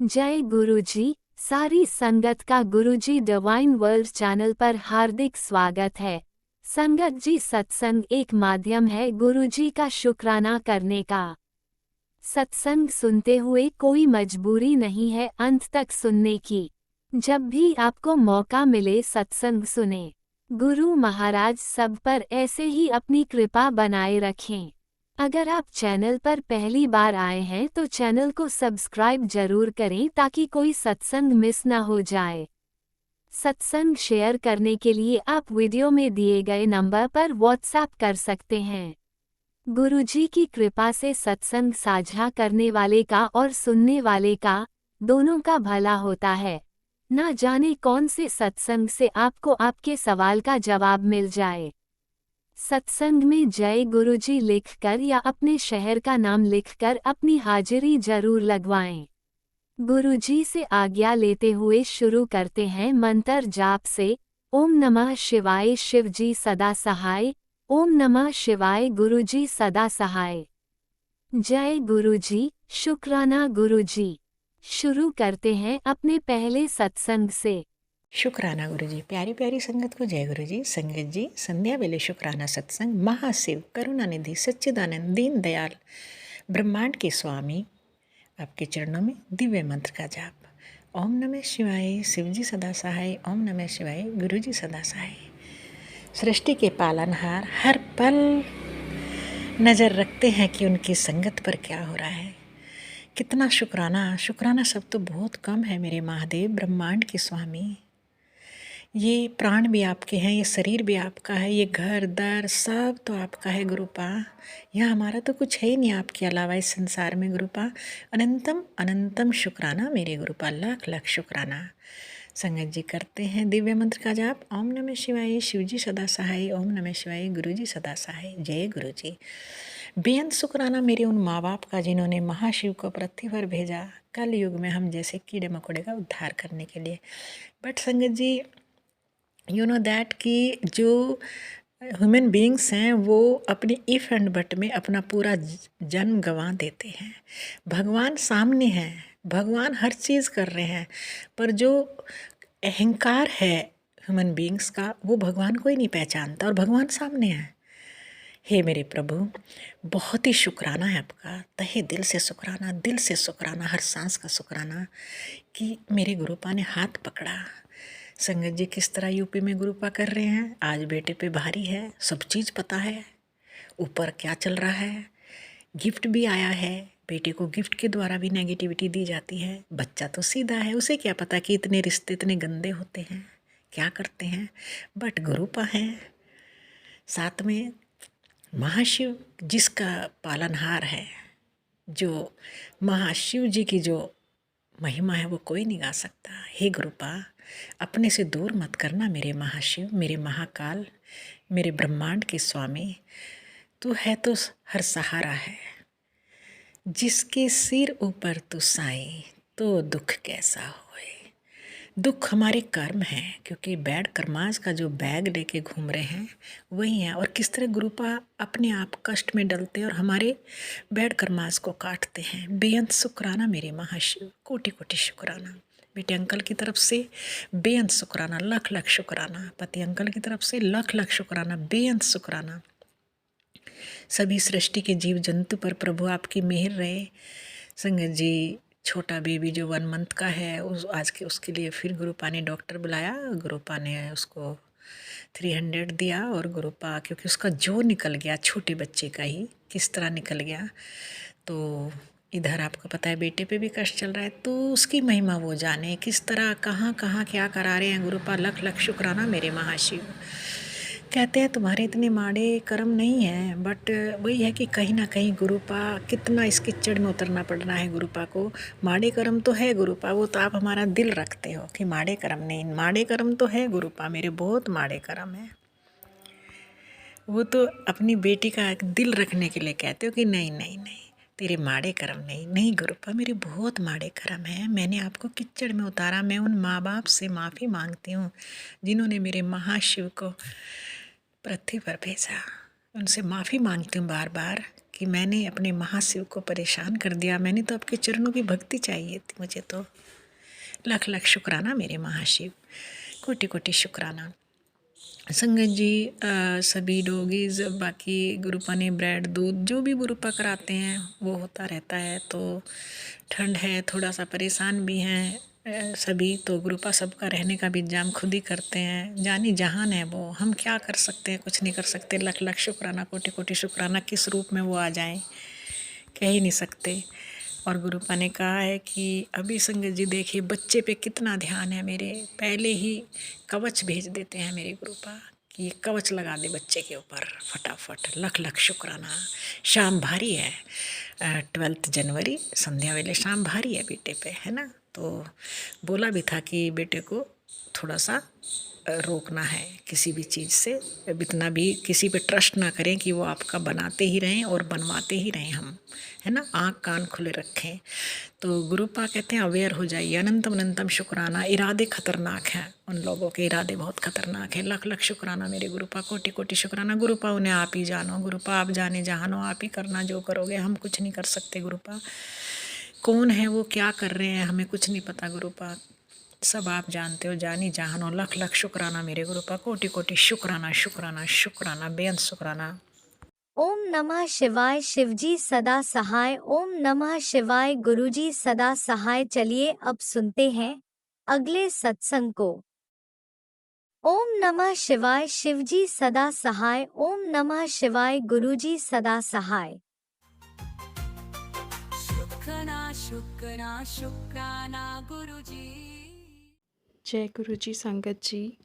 जय गुरुजी। सारी संगत का गुरुजी डिवाइन वर्ल्ड चैनल पर हार्दिक स्वागत है। संगत जी, सत्संग एक माध्यम है गुरुजी का शुक्राना करने का। सत्संग सुनते हुए कोई मजबूरी नहीं है अंत तक सुनने की। जब भी आपको मौका मिले सत्संग सुने। गुरु महाराज सब पर ऐसे ही अपनी कृपा बनाए रखें। अगर आप चैनल पर पहली बार आए हैं तो चैनल को सब्सक्राइब जरूर करें ताकि कोई सत्संग मिस न हो जाए। सत्संग शेयर करने के लिए आप वीडियो में दिए गए नंबर पर व्हाट्सएप कर सकते हैं। गुरुजी की कृपा से सत्संग साझा करने वाले का और सुनने वाले का, दोनों का भला होता है। ना जाने कौन से सत्संग से आपको आपके सवाल का जवाब मिल जाए। सत्संग में जय गुरुजी लिखकर या अपने शहर का नाम लिखकर अपनी हाजिरी जरूर लगवाएं। गुरुजी से आज्ञा लेते हुए शुरू करते हैं मंत्र जाप से। ओम नमः शिवाय शिवजी सदा सहाय। ओम नमः शिवाय गुरुजी सदा सहाय। जय गुरुजी, शुक्राना गुरुजी। शुरू करते हैं अपने पहले सत्संग से। शुक्राना गुरुजी। प्यारी प्यारी संगत को जय गुरुजी। संगत जी, संध्या वेले शुक्राना सत्संग महाशिव करुणानिधि सच्चिदानंद दीन दयाल ब्रह्मांड के स्वामी आपके चरणों में दिव्य मंत्र का जाप। ओम नमः शिवाय शिवजी सदा सहाय। ओम नमः शिवाय गुरुजी सदा सहाय। सृष्टि के पालनहार हर पल नज़र रखते हैं कि उनकी संगत पर क्या हो रहा है। कितना शुक्राना। शुक्राना सब तो बहुत कम है मेरे महादेव ब्रह्मांड के स्वामी। ये प्राण भी आपके हैं, ये शरीर भी आपका है, ये घर दर सब तो आपका है गुरुपा। यहाँ हमारा तो कुछ है ही नहीं आपके अलावा इस संसार में गुरुपा। अनंतम अनंतम शुक्राना मेरे गुरुपा, लाख लाख शुक्राना। संगत जी करते हैं दिव्य मंत्र का जाप। ओम नमः शिवाय शिवजी सदा सहाय। ओम नमः शिवाय गुरुजी सदा सहाय। जय गुरुजी। बेअंत शुक्राना मेरे उन माँ बाप का जिन्होंने महाशिव को पृथ्वी पर भेजा कल युग में हम जैसे कीड़े मकोड़े का उद्धार करने के लिए। बट संगत जी, यू नो दैट कि जो ह्यूमन बीइंग्स हैं वो अपनी इफ़ एंड बट में अपना पूरा जन्म गंवा देते हैं। भगवान सामने हैं, भगवान हर चीज़ कर रहे हैं, पर जो अहंकार है ह्यूमन बीइंग्स का वो भगवान को ही नहीं पहचानता और भगवान सामने है। हे मेरे प्रभु, बहुत ही शुक्राना है आपका, तहे दिल से शुक्राना, दिल से शुक्राना, हर सांस का शुक्राना कि मेरे गुरुपा ने हाथ पकड़ा। संगत जी किस तरह यूपी में गुरुपा कर रहे हैं। आज बेटे पे भारी है, सब चीज़ पता है, ऊपर क्या चल रहा है। गिफ्ट भी आया है, बेटे को गिफ्ट के द्वारा भी नेगेटिविटी दी जाती है। बच्चा तो सीधा है, उसे क्या पता कि इतने रिश्ते इतने गंदे होते हैं, क्या करते हैं। बट गुरुपा है साथ में, महाशिव जिसका पालनहार है, जो महाशिव जी की जो महिमा है वो कोई नहीं गा सकता। हे गुरुपा, अपने से दूर मत करना मेरे महाशिव, मेरे महाकाल, मेरे ब्रह्मांड के स्वामी। तू है तो हर सहारा है, जिसके सिर ऊपर तू साई तो दुख कैसा होए। दुख हमारे कर्म हैं, क्योंकि बैड कर्मास का जो बैग लेके घूम रहे हैं वही है। और किस तरह गुरुपा अपने आप कष्ट में डलते हैं और हमारे बैड कर्मास को काटते हैं। बेअंत शुक्राना मेरे महाशिव, कोटि कोटि शुक्राना। बेटे अंकल की तरफ से बेअंत शुक्राना, लाख लाख शुक्राना। पति अंकल की तरफ से लाख लाख शुक्राना, बेअंत शुक्राना। सभी सृष्टि के जीव जंतु पर प्रभु आपकी मेहर रहे। संगत जी, छोटा बेबी जो 1 मंथ का है उस आज के उसके लिए फिर गुरुपा ने डॉक्टर बुलाया। गुरुपा ने उसको 300 दिया और गुरुपा, क्योंकि उसका जो निकल गया छोटे बच्चे का ही किस तरह निकल गया, तो इधर आपको पता है बेटे पे भी कष्ट चल रहा है, तो उसकी महिमा वो जाने किस तरह कहाँ कहाँ क्या करा रहे हैं गुरुपा। लख लख शुक्राना मेरे महाशिव। कहते हैं तुम्हारे इतने माड़े कर्म नहीं हैं, बट वही है कि कहीं ना कहीं गुरुपा कितना इस कीचड़ में उतरना पड़ रहा है गुरुपा को। माड़े कर्म तो है गुरुपा, वो तो आप हमारा दिल रखते हो कि माड़े कर्म नहीं, माड़े कर्म तो है गुरुपा, मेरे बहुत माड़े कर्म है। वो तो अपनी बेटी का दिल रखने के लिए कहते हो कि नहीं नहीं नहीं तेरे माड़े कर्म नहीं। नहीं गुरुपा, मेरे बहुत माड़े कर्म हैं, मैंने आपको कीचड़ में उतारा। मैं उन माँ बाप से माफ़ी मांगती हूँ जिन्होंने मेरे महाशिव को पृथ्वी पर भेजा। उनसे माफ़ी मांगती हूँ बार बार कि मैंने अपने महाशिव को परेशान कर दिया। मैंने तो आपके चरणों की भक्ति चाहिए थी मुझे तो। लख लख शुक्राना मेरे महाशिव, कोटि कोटि शुक्राना। संगत जी, सभी डोगीज बाकी गुरुपा ने ब्रेड दूध जो भी गुरुपा कराते हैं वो होता रहता है। तो ठंड है, थोड़ा सा परेशान भी हैं सभी, तो गुरुपा सबका रहने का भी इंतजाम खुद ही करते हैं। जानी जहान है वो, हम क्या कर सकते हैं, कुछ नहीं कर सकते। लख लख शुक्राना, कोटि कोटि शुक्राना, किस रूप में वो आ जाएं कह ही नहीं सकते। और गुरुपा ने कहा है कि अभी संगत जी देखिए बच्चे पे कितना ध्यान है मेरे, पहले ही कवच भेज देते हैं मेरे गुरुपा कि ये कवच लगा दे बच्चे के ऊपर फटाफट। लख लख शुक्राना। शाम भारी है, 12 जनवरी संध्या वेले शाम भारी है बेटे पे, है ना। तो बोला भी था कि बेटे को थोड़ा सा रोकना है किसी भी चीज़ से, इतना भी किसी पे ट्रस्ट ना करें कि वो आपका बनाते ही रहें और बनवाते ही रहें हम, है ना। आँख कान खुले रखें। तो गुरुपा कहते हैं अवेयर हो जाइए। अनंतम अनंतम शुक्राना। इरादे खतरनाक हैं, उन लोगों के इरादे बहुत खतरनाक है। लख लख शुक्राना मेरे गुरुपा, कोटि कोटि शुक्राना। गुरुपा उन्हें आप ही जानो, गुरुपा आप जाने जहानो, आप ही करना जो करोगे, हम कुछ नहीं कर सकते गुरुपा। कौन है वो, क्या कर रहे हैं, हमें कुछ नहीं पता गुरुपा, सब आप जानते हो, जानी जहानो। लख लख शुक्राना मेरे गुरुपा, कोटि कोटि शुक्राना शुक्राना शुक्राना, बेअंत शुक्राना। ओम नमः शिवाय। शिवजी सदा सहाय। ओम नमः शिवाय। गुरुजी सदा सहाय। चलिए अब सुनते हैं अगले सत्संग को। ओम नमः शिवाय। शिवजी सदा सहाय। ओम नमः शिवाय। गुरुजी सदा सहाय। शुक्राना शुक्राना शुक्राना गुरुजी। जय गुरु जी। संगत जी,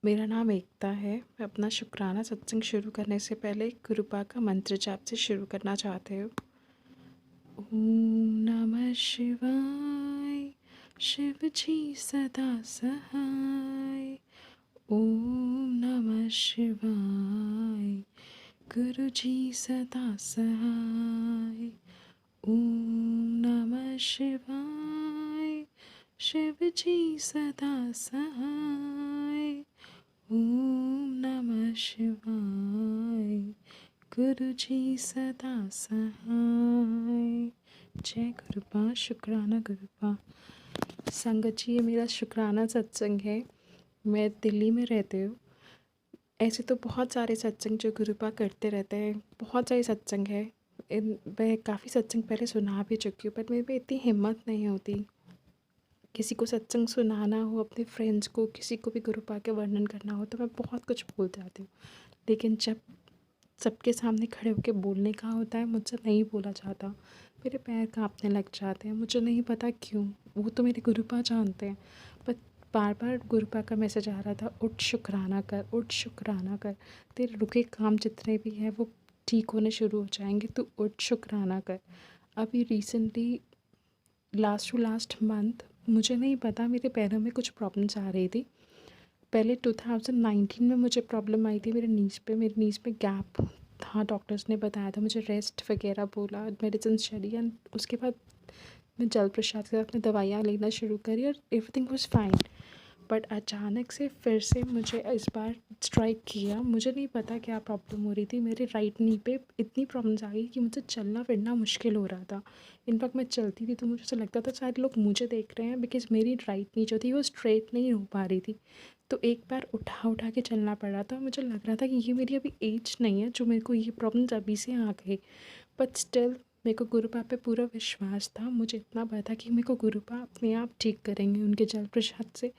मेरा नाम एकता है। मैं अपना शुक्राना सत्संग शुरू करने से पहले गुरुपा का मंत्र जाप से शुरू करना चाहते हो। ओम नमः शिवाय। शिव जी सदा सहाय। ओम नमः शिवाय। गुरु जी सदा सहाय। ओम नमः शिवाय। शिव जी सदा सहाय। ओम नमः शिवाय। गुरु जी सदा सहाय। जय गुरुपा। शुक्राना गुरुपा। संगत जी, ये मेरा शुक्राना सत्संग है। मैं दिल्ली में रहती हूँ। ऐसे तो बहुत सारे सत्संग जो गुरुपा करते रहते हैं, बहुत सारे सत्संग है। मैं काफ़ी सत्संग पहले सुना भी चुकी हूँ, पर मेरे में इतनी हिम्मत नहीं होती किसी को सत्संग सुनाना हो, अपने फ्रेंड्स को, किसी को भी गुरुपा के वर्णन करना हो, तो मैं बहुत कुछ बोल जाती हूँ। लेकिन जब सबके सामने खड़े होकर बोलने का होता है, मुझसे नहीं बोला जाता। मेरे पैर कांपने लग जाते हैं, मुझे नहीं पता क्यों। वो तो मेरे गुरुपा जानते हैं। पर बार बार गुरुपा का मैसेज आ रहा था, उठ शुक्राना कर, उठ शुक्राना कर, तेरे रुके काम जितने भी हैं वो ठीक होने शुरू हो जाएंगे, तू उठ शुक्राना कर। अभी recently last to last month, मुझे नहीं पता, मेरे पैरों में कुछ प्रॉब्लम्स आ रही थी। पहले 2019 में मुझे प्रॉब्लम आई थी मेरे नीज़ पे गैप था। डॉक्टर्स ने बताया था, मुझे रेस्ट वगैरह बोला, मेडिसिन चली, एंड उसके बाद मैं जल प्रसाद के साथ अपनी दवाइयाँ लेना शुरू करी और एवरीथिंग वाज फाइन। बट अचानक से फिर से मुझे इस बार स्ट्राइक किया। मुझे नहीं पता क्या प्रॉब्लम हो रही थी। मेरे राइट नी पे इतनी प्रॉब्लम्स आ गई कि मुझे चलना फिरना मुश्किल हो रहा था। इनफैक्ट मैं चलती थी तो मुझे ऐसा लगता था शायद लोग मुझे देख रहे हैं, बिकॉज मेरी राइट नी जो थी वो स्ट्रेट नहीं हो पा रही थी। तो एक बार उठा उठा के चलना पड़ रहा था। मुझे लग रहा था कि ये मेरी अभी एज नहीं है जो मेरे को ये प्रॉब्लम्स अभी से आ गई। बट स्टिल मेरे को गुरुपा पे पूरा विश्वास था। मुझे इतना पता था कि मेरे को गुरुपा अपने आप ठीक करेंगे उनके जल प्रसाद से।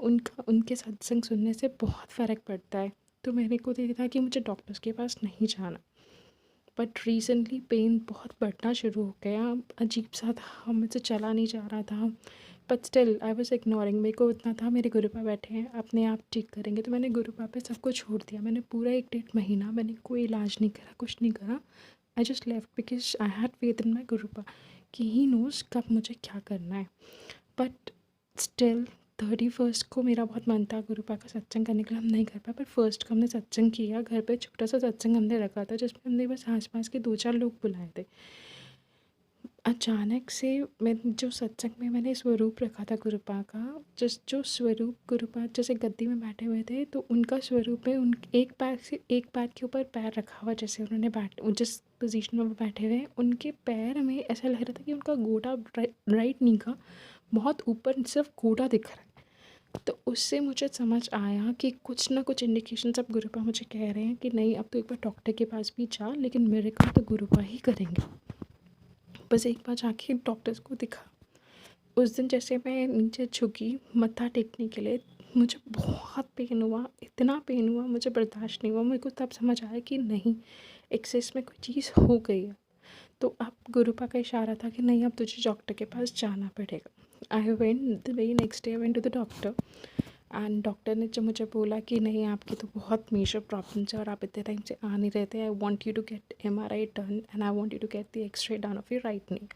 उनके सत्संग सुनने से बहुत फ़र्क पड़ता है। तो मेरे को ये था कि मुझे डॉक्टर्स के पास नहीं जाना। बट रिसेंटली पेन बहुत बढ़ना शुरू हो गया। अजीब सा था, मुझसे चला नहीं जा रहा था। But still I was ignoring. मेरे को इतना था मेरे गुरुपा बैठे हैं, अपने आप ठीक करेंगे। तो मैंने गुरुपा पे सब कुछ छोड़ दिया। मैंने पूरा 1-1.5 महीना मैंने कोई इलाज नहीं करा, कुछ नहीं करा। I just left because I had faith in my Gurupa कि ही नोज़ कब मुझे क्या करना है। बट स्टिल 31 को मेरा बहुत मन था गुरुपा का सत्संग करने के लिए, हम नहीं कर पाए। पर फर्स्ट को हमने सत्संग किया। घर पे छोटा सा सत्संग हमने रखा था जिसमें हमने बस आस पास के 2-4 लोग बुलाए थे। अचानक से मैंने जो सत्संग में मैंने स्वरूप रखा था गुरुपा का, जिस जो स्वरूप गुरुपा जैसे गद्दी में बैठे हुए थे, तो उनका स्वरूप है, उन एक पैर से एक पैर के ऊपर पैर रखा हुआ, जैसे उन्होंने जिस पोजीशन में वो बैठे हुए हैं, उनके पैर में ऐसा लग रहा था कि उनका गोटा राइट नी का बहुत ऊपर सिर्फ गोटा दिख रहा है। तो उससे मुझे समझ आया कि कुछ ना कुछ इंडिकेशन अब गुरुपा मुझे कह रहे हैं कि नहीं, अब तो एक बार डॉक्टर के पास भी जा, लेकिन मेरे को तो गुरुपा ही करेंगे। बस एक बार जाके डॉक्टर्स को दिखा। उस दिन जैसे मैं नीचे झुकी मत्था टेकने के लिए, मुझे बहुत पेन हुआ, इतना पेन हुआ, मुझे बर्दाश्त नहीं हुआ। मेरे को तब समझ आया कि नहीं, एक्सेस में कोई चीज़ हो गई है। तो अब गुरुपा का इशारा था कि नहीं, अब तुझे डॉक्टर के पास जाना पड़ेगा। I went the very next day, I went to the doctor, and doctor ने जब मुझे बोला कि नहीं, आपकी तो बहुत मेजर प्रॉब्लम्स है और आप इतने टाइम से आ नहीं रहे थे, I want you to get MRI done and I want you to get the X-ray done of your right knee.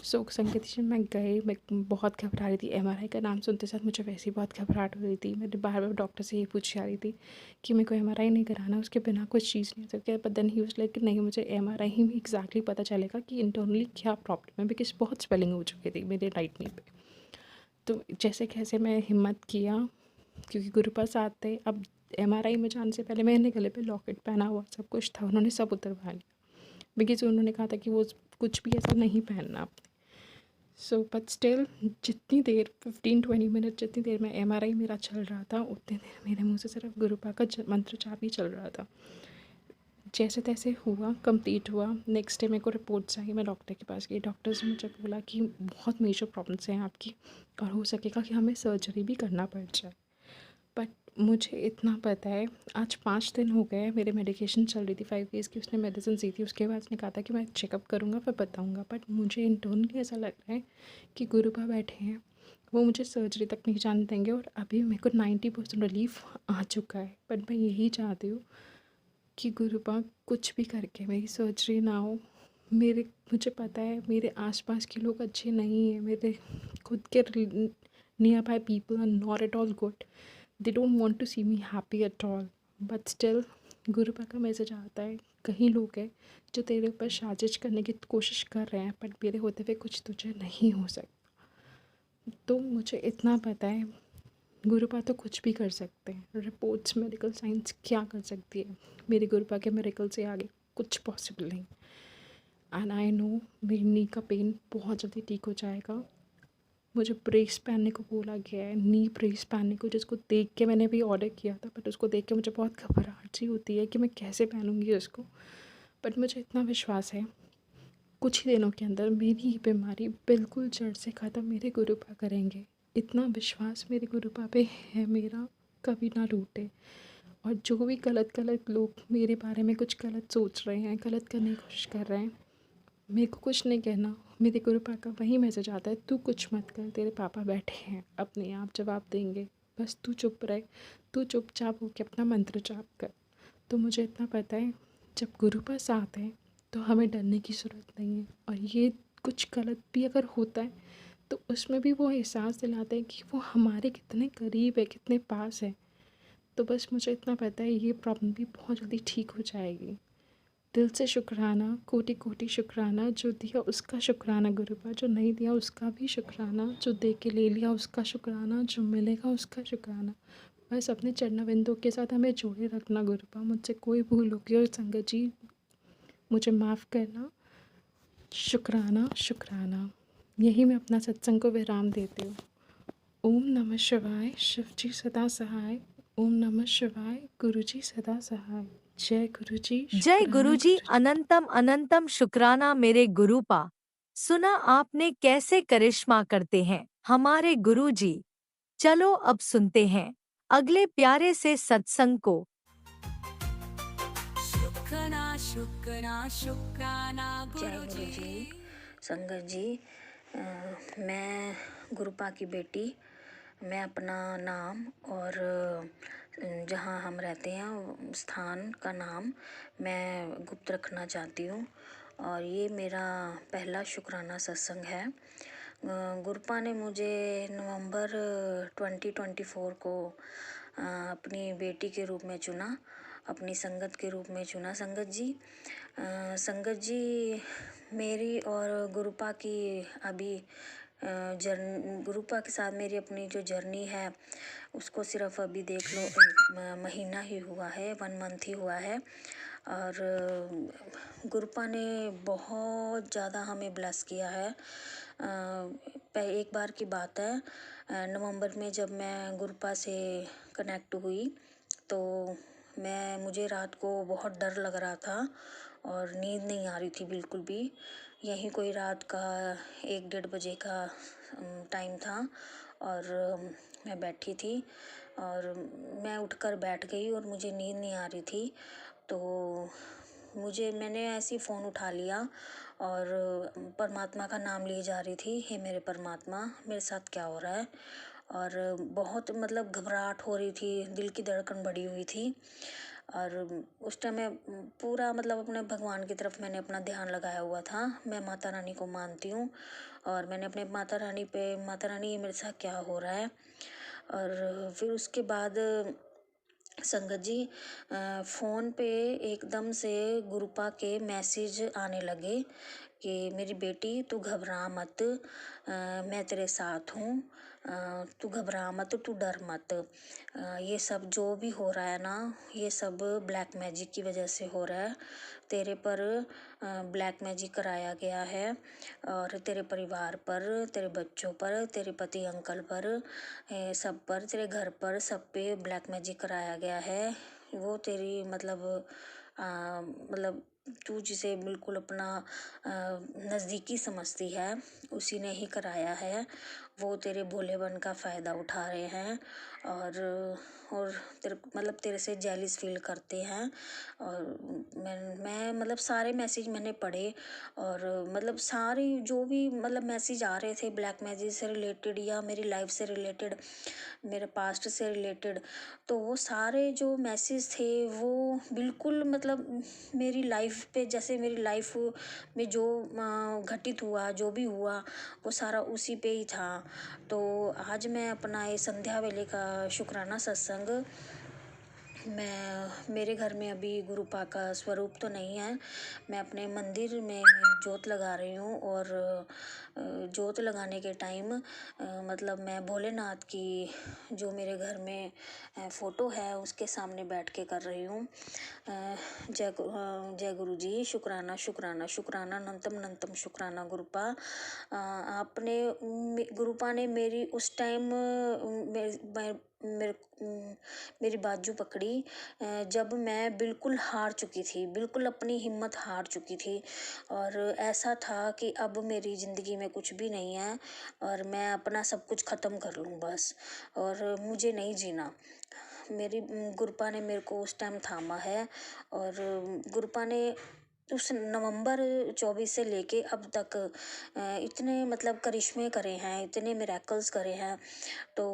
So Sangeet ji मैं गई, मैं बहुत घबरा रही थी। MRI का नाम सुनते साथ मुझे वैसे ही बहुत घबराहट हो रही थी। मैंने बार बार डॉक्टर से ये पूछ जा रही थी कि मेरे को MRI नहीं कराना, उसके बिना कुछ चीज़ नहीं हो सकती। But then he was like नहीं, मुझे MRI ही में एग्जैक्टली पता चलेगा कि इंटरनली क्या प्रॉब्लम है, बिकॉज बहुत स्वेलिंग हो चुकी थी मेरे राइट नी पे। तो जैसे कैसे मैं हिम्मत किया, क्योंकि गुरु पास आते अब MRI में जाने से पहले मैंने गले पे लॉकेट पहना हुआ सब कुछ था, उन्होंने सब उतरवा लिया, बिकॉज उन्होंने कहा था कि वो कुछ भी ऐसा नहीं पहनना आपने। सो बट स्टिल जितनी देर 15-20 मिनट जितनी देर में MRI मेरा चल रहा था, उतनी देर मेरे मुंह से सिर्फ गुरुपा का मंत्र जाप ही चल रहा था। जैसे तैसे हुआ, कंप्लीट हुआ। नेक्स्ट डे मेरे को रिपोर्ट्स आई, मैं डॉक्टर के पास गई। डॉक्टर्स ने मुझे बोला कि बहुत मेजर प्रॉब्लम्स हैं आपकी और हो सकेगा कि हमें सर्जरी भी करना पड़ जाए। बट मुझे इतना पता है, आज 5 दिन हो गए, मेरे मेडिकेशन चल रही थी 5 डेज़ की, उसने मेडिसिन दी थी। उसके बाद उसने कहा था कि मैं चेकअप करूँगा फिर बताऊँगा। बट मुझे इंटरनली ऐसा लग रहा है कि गुरुपा बैठे हैं, वो मुझे सर्जरी तक नहीं जाने देंगे। और अभी मेरे को 90% रिलीफ आ चुका है। बट मैं यही चाहती हूँ कि गुरुपा कुछ भी करके मेरी सर्जरी ना हो। मुझे पता है मेरे आसपास के लोग अच्छे नहीं हैं, मेरे खुद के nearby people are not at all good, they don't want to see me happy at all. But still Gurupa का मैसेज आता है, कहीं लोग हैं जो तेरे ऊपर साजिश करने की कोशिश कर रहे हैं, बट मेरे होते हुए कुछ तुझे नहीं हो सकता। तो मुझे इतना पता है, गुरुपा तो कुछ भी कर सकते हैं। रिपोर्ट्स, मेडिकल साइंस क्या कर सकती है, मेरे गुरुपा के मेरेकल से आगे कुछ पॉसिबल नहीं। एंड आई नो मेरी नी का पेन बहुत जल्दी ठीक हो जाएगा। मुझे ब्रेस पहनने को बोला गया है, नी ब्रेस पहनने को, जिसको देख के मैंने भी ऑर्डर किया था। बट उसको देख के मुझे बहुत घबराहट सी होती है कि मैं कैसे पहनूंगी उसको। बट मुझे इतना विश्वास है, कुछ ही दिनों के अंदर मेरी ये बीमारी बिल्कुल जड़ से ख़त्म मेरे गुरुपा करेंगे। इतना विश्वास मेरे गुरुपा पे है मेरा, कभी ना टूटे। और जो भी गलत गलत लोग मेरे बारे में कुछ गलत सोच रहे हैं, गलत करने की कोशिश कर रहे हैं, मेरे को कुछ नहीं कहना। मेरे गुरुपा का वही मैसेज आता है, तू कुछ मत कर, तेरे पापा बैठे हैं, अपने आप जवाब देंगे, बस तू चुप रहे, तू चुपचाप होकर अपना मंत्र जाप कर। तो मुझे इतना पता है, जब गुरुपा साथ हैं तो हमें डरने की ज़रूरत नहीं है। और ये कुछ गलत भी अगर होता है तो उसमें भी वो एहसास दिलाते हैं कि वो हमारे कितने करीब है, कितने पास है। तो बस मुझे इतना पता है, ये प्रॉब्लम भी बहुत जल्दी ठीक हो जाएगी। दिल से शुक्राना, कोटि कोटि शुक्राना। जो दिया उसका शुक्राना गुरुपा, जो नहीं दिया उसका भी शुक्राना, जो दे के ले लिया उसका शुक्राना, जो मिलेगा उसका शुक्राना। बस अपने चरणविंदों के साथ हमें जोड़े रखना गुरुपा। मुझसे कोई भूल होगी और संगत जी मुझे माफ़ करना। शुक्राना शुक्राना। यही मैं अपना सत्संग को विराम देती हूँ। ओम नमः शिवाय, शिव जी सदा सहाय। ओम नमः शिवाय, गुरु जी सदा सहाय। जय गुरु जी, जय शुक्राना गुरुजी, गुरु जी। अनंतम अनंतम शुक्राना मेरे गुरुपा। सुना आपने कैसे करिश्मा करते हैं हमारे गुरुजी। चलो अब सुनते हैं अगले प्यारे से सत्संग को। शुक्राना शुक्राना शुक्राना जय गुरु गुरु जी। जी। संगत जी, मैं गुरुपा की बेटी, मैं अपना नाम और जहाँ हम रहते हैं स्थान का नाम मैं गुप्त रखना चाहती हूँ। और ये मेरा पहला शुक्राना सत्संग है। गुरुपा ने मुझे नवंबर 2024 को अपनी बेटी के रूप में चुना, अपनी संगत के रूप में चुना। संगत जी मेरी और गुरुपा की अभी गुरुपा के साथ मेरी अपनी जो जर्नी है उसको सिर्फ अभी देख लो महीना ही हुआ है, 1 मंथ ही हुआ है। और गुरुपा ने बहुत ज़्यादा हमें ब्लेस किया है। एक बार की बात है, नवंबर में जब मैं गुरुपा से कनेक्ट हुई तो मुझे रात को बहुत डर लग रहा था और नींद नहीं आ रही थी बिल्कुल भी। यहीं कोई रात का 1-1:30 बजे का टाइम था और मैं बैठी थी और मैं उठकर बैठ गई और मुझे नींद नहीं आ रही थी। तो मैंने ऐसे ही फ़ोन उठा लिया और परमात्मा का नाम लिए जा रही थी, हे मेरे परमात्मा मेरे साथ क्या हो रहा है। और बहुत मतलब घबराहट हो रही थी, दिल की धड़कन बढ़ी हुई थी। और उस टाइम मैं पूरा मतलब अपने भगवान की तरफ मैंने अपना ध्यान लगाया हुआ था। मैं माता रानी को मानती हूँ और मैंने अपने माता रानी ये मेरे साथ क्या हो रहा है। और फिर उसके बाद संगत जी फ़ोन पे एकदम से गुरुपा के मैसेज आने लगे कि मेरी बेटी तू घबरा मत, मैं तेरे साथ हूँ, तू घबरा मत, तू डर मत। ये सब जो भी हो रहा है ना, ये सब ब्लैक मैजिक की वजह से हो रहा है। तेरे पर ब्लैक मैजिक कराया गया है और तेरे परिवार पर, तेरे बच्चों पर, तेरे पति अंकल पर, सब पर, तेरे घर पर, सब पे ब्लैक मैजिक कराया गया है। वो तेरी मतलब तू जिसे बिल्कुल अपना नज़दीकी समझती है उसी ने ही कराया है। वो तेरे भोलेपन का फ़ायदा उठा रहे हैं और तेरे से जेलिस फील करते हैं। और मैं मतलब सारे मैसेज मैंने पढ़े और मतलब सारे जो भी मतलब मैसेज आ रहे थे ब्लैक मैजिक से रिलेटेड या मेरी लाइफ से रिलेटेड, मेरे पास्ट से रिलेटेड, तो वो सारे जो मैसेज थे वो बिल्कुल मतलब मेरी लाइफ पे, जैसे मेरी लाइफ में जो घटित हुआ, जो भी हुआ वो सारा उसी पे ही था। तो आज मैं अपना ये संध्या वेले का शुक्राना सत्संग, मेरे घर में अभी गुरुपा का स्वरूप तो नहीं है, मैं अपने मंदिर में जोत लगा रही हूँ। और जोत लगाने के टाइम मतलब मैं भोलेनाथ की जो मेरे घर में फ़ोटो है उसके सामने बैठ के कर रही हूँ। जय गुरु जी, शुक्राना शुक्राना शुक्राना, नंतम नंतम शुक्राना गुरुपा। गुरुपा ने मेरी उस टाइम मेरी बाजू पकड़ी जब मैं बिल्कुल हार चुकी थी, बिल्कुल अपनी हिम्मत हार चुकी थी और ऐसा था कि अब मेरी ज़िंदगी में कुछ भी नहीं है और मैं अपना सब कुछ ख़त्म कर लूँ बस, और मुझे नहीं जीना। मेरी गुरुपा ने मेरे को उस टाइम थामा है और गुरुपा ने उस नवंबर 24 से लेके अब तक इतने मतलब करिश्मे करे हैं, इतने मिरेकल्स करे हैं। तो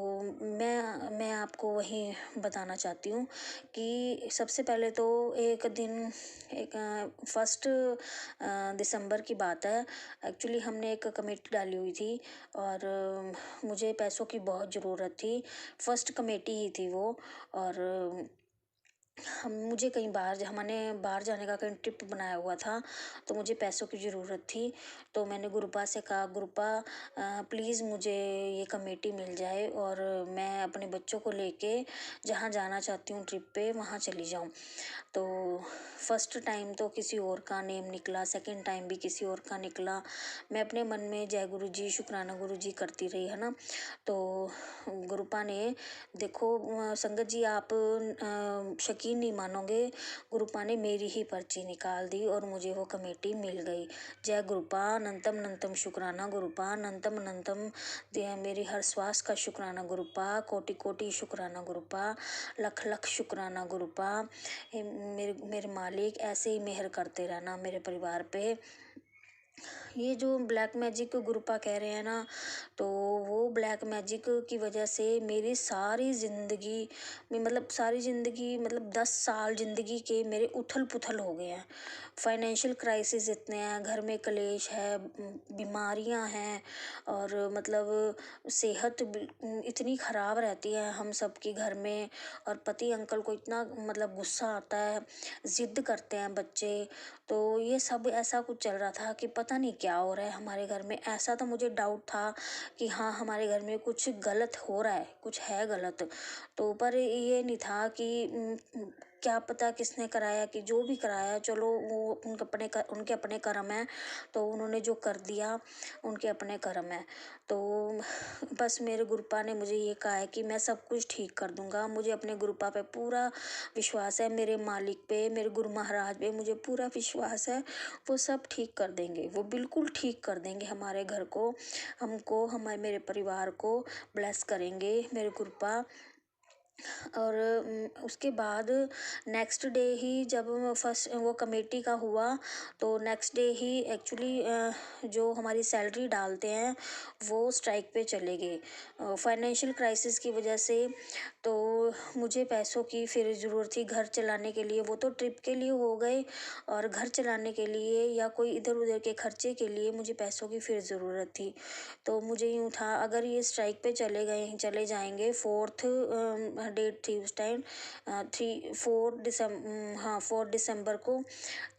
मैं आपको वही बताना चाहती हूँ कि सबसे पहले तो एक दिन 1 दिसंबर की बात है। एक्चुअली हमने एक कमेटी डाली हुई थी और मुझे पैसों की बहुत ज़रूरत थी। फर्स्ट कमेटी ही थी वो। और मुझे हमने बाहर जाने का कहीं ट्रिप बनाया हुआ था, तो मुझे पैसों की ज़रूरत थी। तो मैंने गुरुपा से कहा, गुरुपा प्लीज़ मुझे ये कमेटी मिल जाए और मैं अपने बच्चों को लेके जहाँ जाना चाहती हूँ ट्रिप पे वहाँ चली जाऊँ। तो फर्स्ट टाइम तो किसी और का नेम निकला, सेकंड टाइम भी किसी और का निकला। मैं अपने मन में जय गुरु जी, शुक्राना गुरु जी करती रही, है ना। तो गुरुपा ने देखो संगत जी, आप यकीन नहीं मानोगे, गुरुपा ने मेरी ही पर्ची निकाल दी और मुझे वो कमेटी मिल गई। जय गुरुपा, अनंतम अनंतम शुक्राना गुरुपा, अनंतम अनंतम मेरी हर श्वास का शुक्राना गुरुपा, कोटि कोटि शुक्राना गुरुपा, लख लख शुक्राना गुरुपा। मेरे मालिक ऐसे ही मेहर करते रहना मेरे परिवार पे। ये जो ब्लैक मैजिक गुरुपा कह रहे हैं ना, तो वो ब्लैक मैजिक की वजह से मेरी सारी ज़िंदगी में मतलब 10 साल ज़िंदगी के मेरे उथल पुथल हो गए हैं। फाइनेंशियल क्राइसिस इतने हैं, घर में कलेश है, बीमारियां हैं और मतलब सेहत इतनी ख़राब रहती है हम सब के घर में। और पति अंकल को इतना मतलब गुस्सा आता है, ज़िद करते हैं बच्चे। तो ये सब ऐसा कुछ चल रहा था कि पता नहीं क्या हो रहा है हमारे घर में। ऐसा तो मुझे डाउट था कि हाँ हमारे घर में कुछ गलत हो रहा है, कुछ है गलत। तो पर ये नहीं था कि क्या पता किसने कराया, कि जो भी कराया चलो वो उनके अपने कर्म है, तो उन्होंने जो कर दिया उनके अपने कर्म है। तो बस मेरे गुरुपा ने मुझे ये कहा है कि मैं सब कुछ ठीक कर दूंगा। मुझे अपने गुरुपा पे पूरा विश्वास है, मेरे मालिक पे, मेरे गुरु महाराज पे मुझे पूरा विश्वास है। वो सब ठीक कर देंगे, वो बिल्कुल ठीक कर देंगे हमारे घर को, हमको, हमारे मेरे परिवार को ब्लेस करेंगे मेरे गुरुपा। और उसके बाद नेक्स्ट डे ही जब फर्स्ट वो कमेटी का हुआ, तो नेक्स्ट डे ही एक्चुअली जो हमारी सैलरी डालते हैं वो स्ट्राइक पे चले गए फाइनेंशियल क्राइसिस की वजह से। तो मुझे पैसों की फिर ज़रूरत थी घर चलाने के लिए। वो तो ट्रिप के लिए हो गए, और घर चलाने के लिए या कोई इधर उधर के खर्चे के लिए मुझे पैसों की फिर ज़रूरत थी। तो मुझे यूँ था अगर ये स्ट्राइक पे चले जाएंगे, 4th डेट थी उस टाइम, 4 दिसंबर को।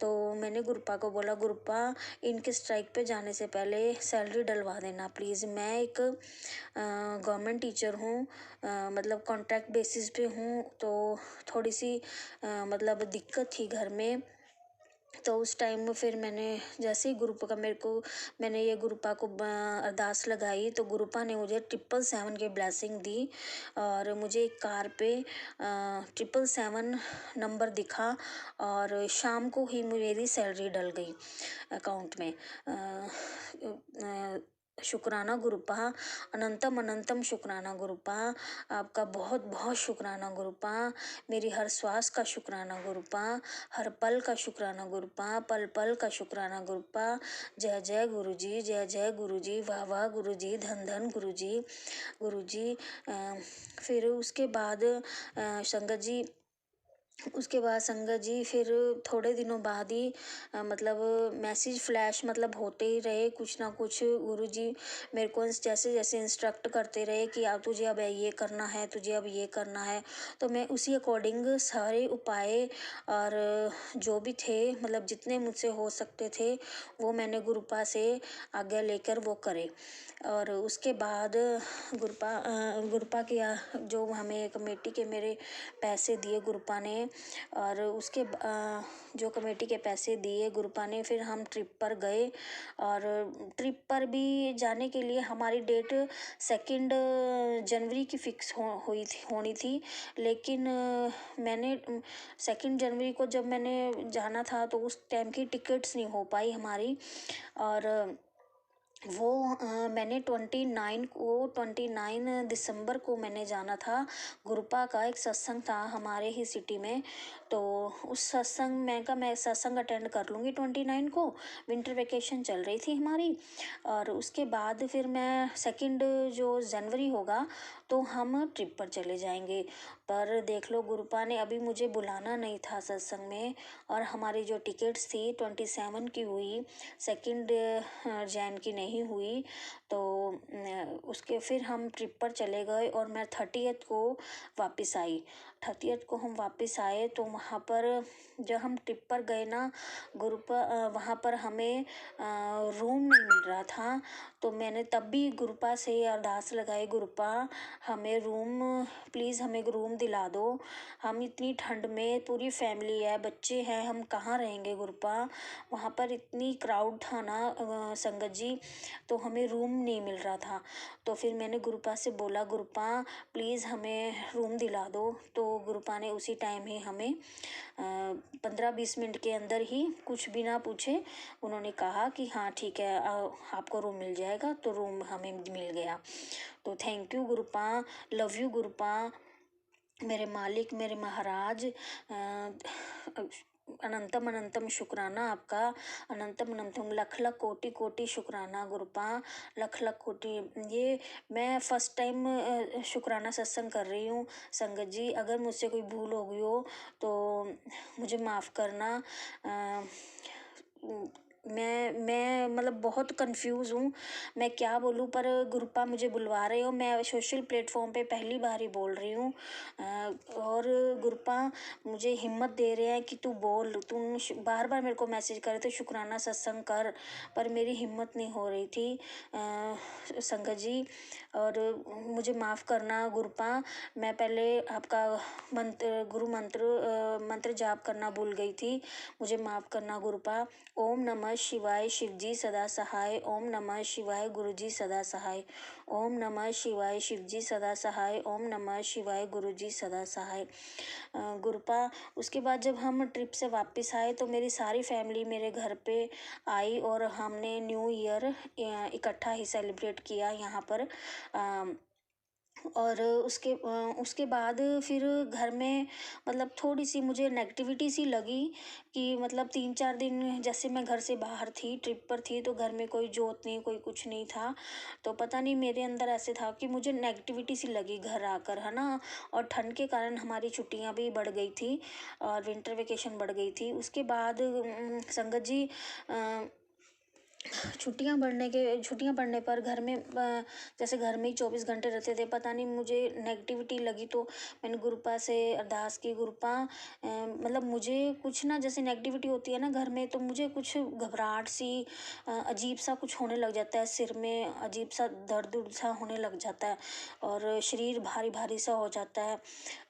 तो मैंने गुरुपा को बोला, गुरुपा इनके स्ट्राइक पे जाने से पहले सैलरी डलवा देना प्लीज़। मैं एक गवर्नमेंट टीचर हूँ, मतलब कॉन्ट्रैक्ट बेसिस पे हूँ, तो थोड़ी सी मतलब दिक्कत थी घर में। तो उस टाइम में फिर मैंने जैसे ही गुरुपा का मैंने ये गुरुपा को अरदास लगाई, तो गुरुपा ने मुझे 777 की ब्लेसिंग दी, और मुझे एक कार पे 777 नंबर दिखा, और शाम को ही मेरी सैलरी डल गई अकाउंट में। शुक्राना गुरुपा, अनंतम अनंतम शुक्राना गुरुपा, आपका बहुत बहुत शुक्राना गुरुपा। मेरी हर श्वास का शुक्राना गुरुपा, हर पल का शुक्राना गुरुपा, पल पल का शुक्राना गुरुपा। जय जय गुरुजी, जय जय गुरुजी, वाह वाह गुरुजी, धन धन गुरुजी। गुरुजी फिर उसके बाद संगत जी फिर थोड़े दिनों बाद ही मतलब मैसेज फ्लैश मतलब होते ही रहे कुछ ना कुछ। गुरुजी मेरे को जैसे जैसे इंस्ट्रक्ट करते रहे कि अब तुझे अब ये करना है, तुझे अब ये करना है। तो मैं उसी अकॉर्डिंग सारे उपाय और जो भी थे मतलब जितने मुझसे हो सकते थे वो मैंने गुरुपा से आज्ञा लेकर वो करे। और उसके बाद गुरुपा के जो हमें कमेटी के मेरे पैसे दिए गुरुपा ने, और उसके जो कमेटी के पैसे दिए गुरुपा ने, फिर हम ट्रिप पर गए। और ट्रिप पर भी जाने के लिए हमारी डेट 2 जनवरी की फिक्स होनी थी। लेकिन मैंने 2 जनवरी को जब मैंने जाना था तो उस टाइम की टिकट्स नहीं हो पाई हमारी। और वो मैंने 29 दिसंबर को मैंने जाना था। गुरुपा का एक सत्संग था हमारे ही सिटी में, तो उस सत्संग मैं सत्संग अटेंड कर लूँगी 29 को। विंटर वेकेशन चल रही थी हमारी। और उसके बाद फिर मैं 2 जो जनवरी होगा तो हम ट्रिप पर चले जाएंगे। पर देख लो गुरुपा ने अभी मुझे बुलाना नहीं था सत्संग में, और हमारी जो टिकट्स थी 27 की हुई, 2 जैन की नहीं हुई। तो उसके फिर हम ट्रिप पर चले गए, और मैं 30th को वापस आई। 30th को हम वापस आए तो वहाँ पर जब हम ट्रिप पर गए ना गुरुपा, वहाँ पर हमें रूम नहीं मिल रहा था। तो मैंने तब भी गुरुपा से अरदास लगाई, गुरुपा हमें रूम प्लीज़ हमें रूम दिला दो। हम इतनी ठंड में पूरी फैमिली है, बच्चे हैं, हम कहाँ रहेंगे गुरुपा। वहाँ पर इतनी क्राउड था ना संगत जी, तो हमें रूम नहीं मिल रहा था। तो फिर मैंने गुरुपा से बोला, गुरुपा प्लीज़ हमें रूम दिला दो। तो गुरुपा ने उसी टाइम ही हमें 15-20 मिनट के अंदर ही कुछ भी ना पूछे उन्होंने कहा कि हाँ ठीक है आपको रूम मिल जाएगा। तो रूम हमें मिल गया। तो thank you Gurupa, love you Gurupa, मेरे मालिक, मेरे महाराज। अनंतम अनंतम शुक्राना आपका, अनंतम अनंतम लख लख कोटि कोटि शुक्राना गुरुपा, लख लख कोटि। ये मैं फर्स्ट टाइम शुक्राना सत्संग कर रही हूँ संगत जी। अगर मुझसे कोई भूल हो गई हो तो मुझे माफ़ करना। मैं मतलब बहुत कंफ्यूज हूँ, मैं क्या बोलूँ, पर गुरुपा मुझे बुलवा रहे हो, मैं सोशल प्लेटफॉर्म पे पहली बार ही बोल रही हूँ। और गुरुपा मुझे हिम्मत दे रहे हैं कि तू बोल, तुम बार बार मेरे को मैसेज कर रहे थे शुक्राना सत्संग कर, पर मेरी हिम्मत नहीं हो रही थी संगत जी। और मुझे माफ़ करना गुरुपा, मैं पहले आपका मंत्र जाप करना भूल गई थी, मुझे माफ़ करना गुरुपा। ओम नमः शिवाय शिवजी सदा सहाय, ओम नमः शिवाय गुरुजी सदा सहाय, ओम नमः शिवाय शिवजी सदा सहाय, ओम नमः शिवाय गुरुजी सदा सहाय। गुरुपा उसके बाद जब हम ट्रिप से वापस आए तो मेरी सारी फैमिली मेरे घर पे आई और हमने न्यू ईयर इकट्ठा ही सेलिब्रेट किया यहाँ पर। और उसके बाद फिर घर में मतलब थोड़ी सी मुझे नेगेटिविटी सी लगी कि मतलब 3-4 दिन जैसे मैं घर से बाहर थी, ट्रिप पर थी, तो घर में कोई जोत नहीं, कोई कुछ नहीं था, तो पता नहीं मेरे अंदर ऐसे था कि मुझे नेगेटिविटी सी लगी घर आकर, है ना। और ठंड के कारण हमारी छुट्टियां भी बढ़ गई थी और विंटर वेकेशन बढ़ गई थी। उसके बाद संगत जी छुट्टियां पड़ने पर घर में जैसे घर में ही 24 घंटे रहते थे, पता नहीं मुझे नेगेटिविटी लगी, तो मैंने गुरुपा से अरदास की, गुरुपा मतलब मुझे कुछ ना, जैसे नेगेटिविटी होती है ना घर में, तो मुझे कुछ घबराहट सी अजीब सा कुछ होने लग जाता है, सिर में अजीब सा दर्द सा होने लग जाता है और शरीर भारी भारी सा हो जाता है।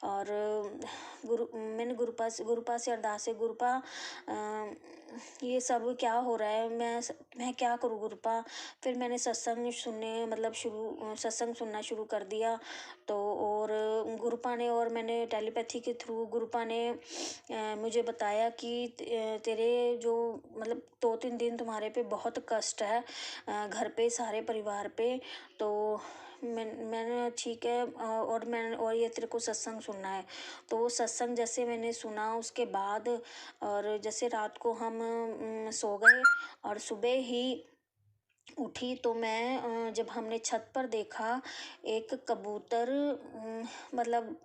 और मैंने गुरुपा से अरदास है, गुरुपा ये सब क्या हो रहा है, मैं क्या करूँ गुरुपा। फिर मैंने सत्संग सुनना शुरू कर दिया, तो और गुरुपा ने, और मैंने टेलीपैथी के थ्रू गुरुपा ने मुझे बताया कि तेरे जो मतलब 2-3 दिन तुम्हारे पे बहुत कष्ट है घर पे, सारे परिवार पे, तो मैंने ठीक है, और ये तेरे को सत्संग सुनना है। तो वो सत्संग जैसे मैंने सुना उसके बाद, और जैसे रात को हम सो गए और सुबह ही उठी, तो मैं जब हमने छत पर देखा एक कबूतर मतलब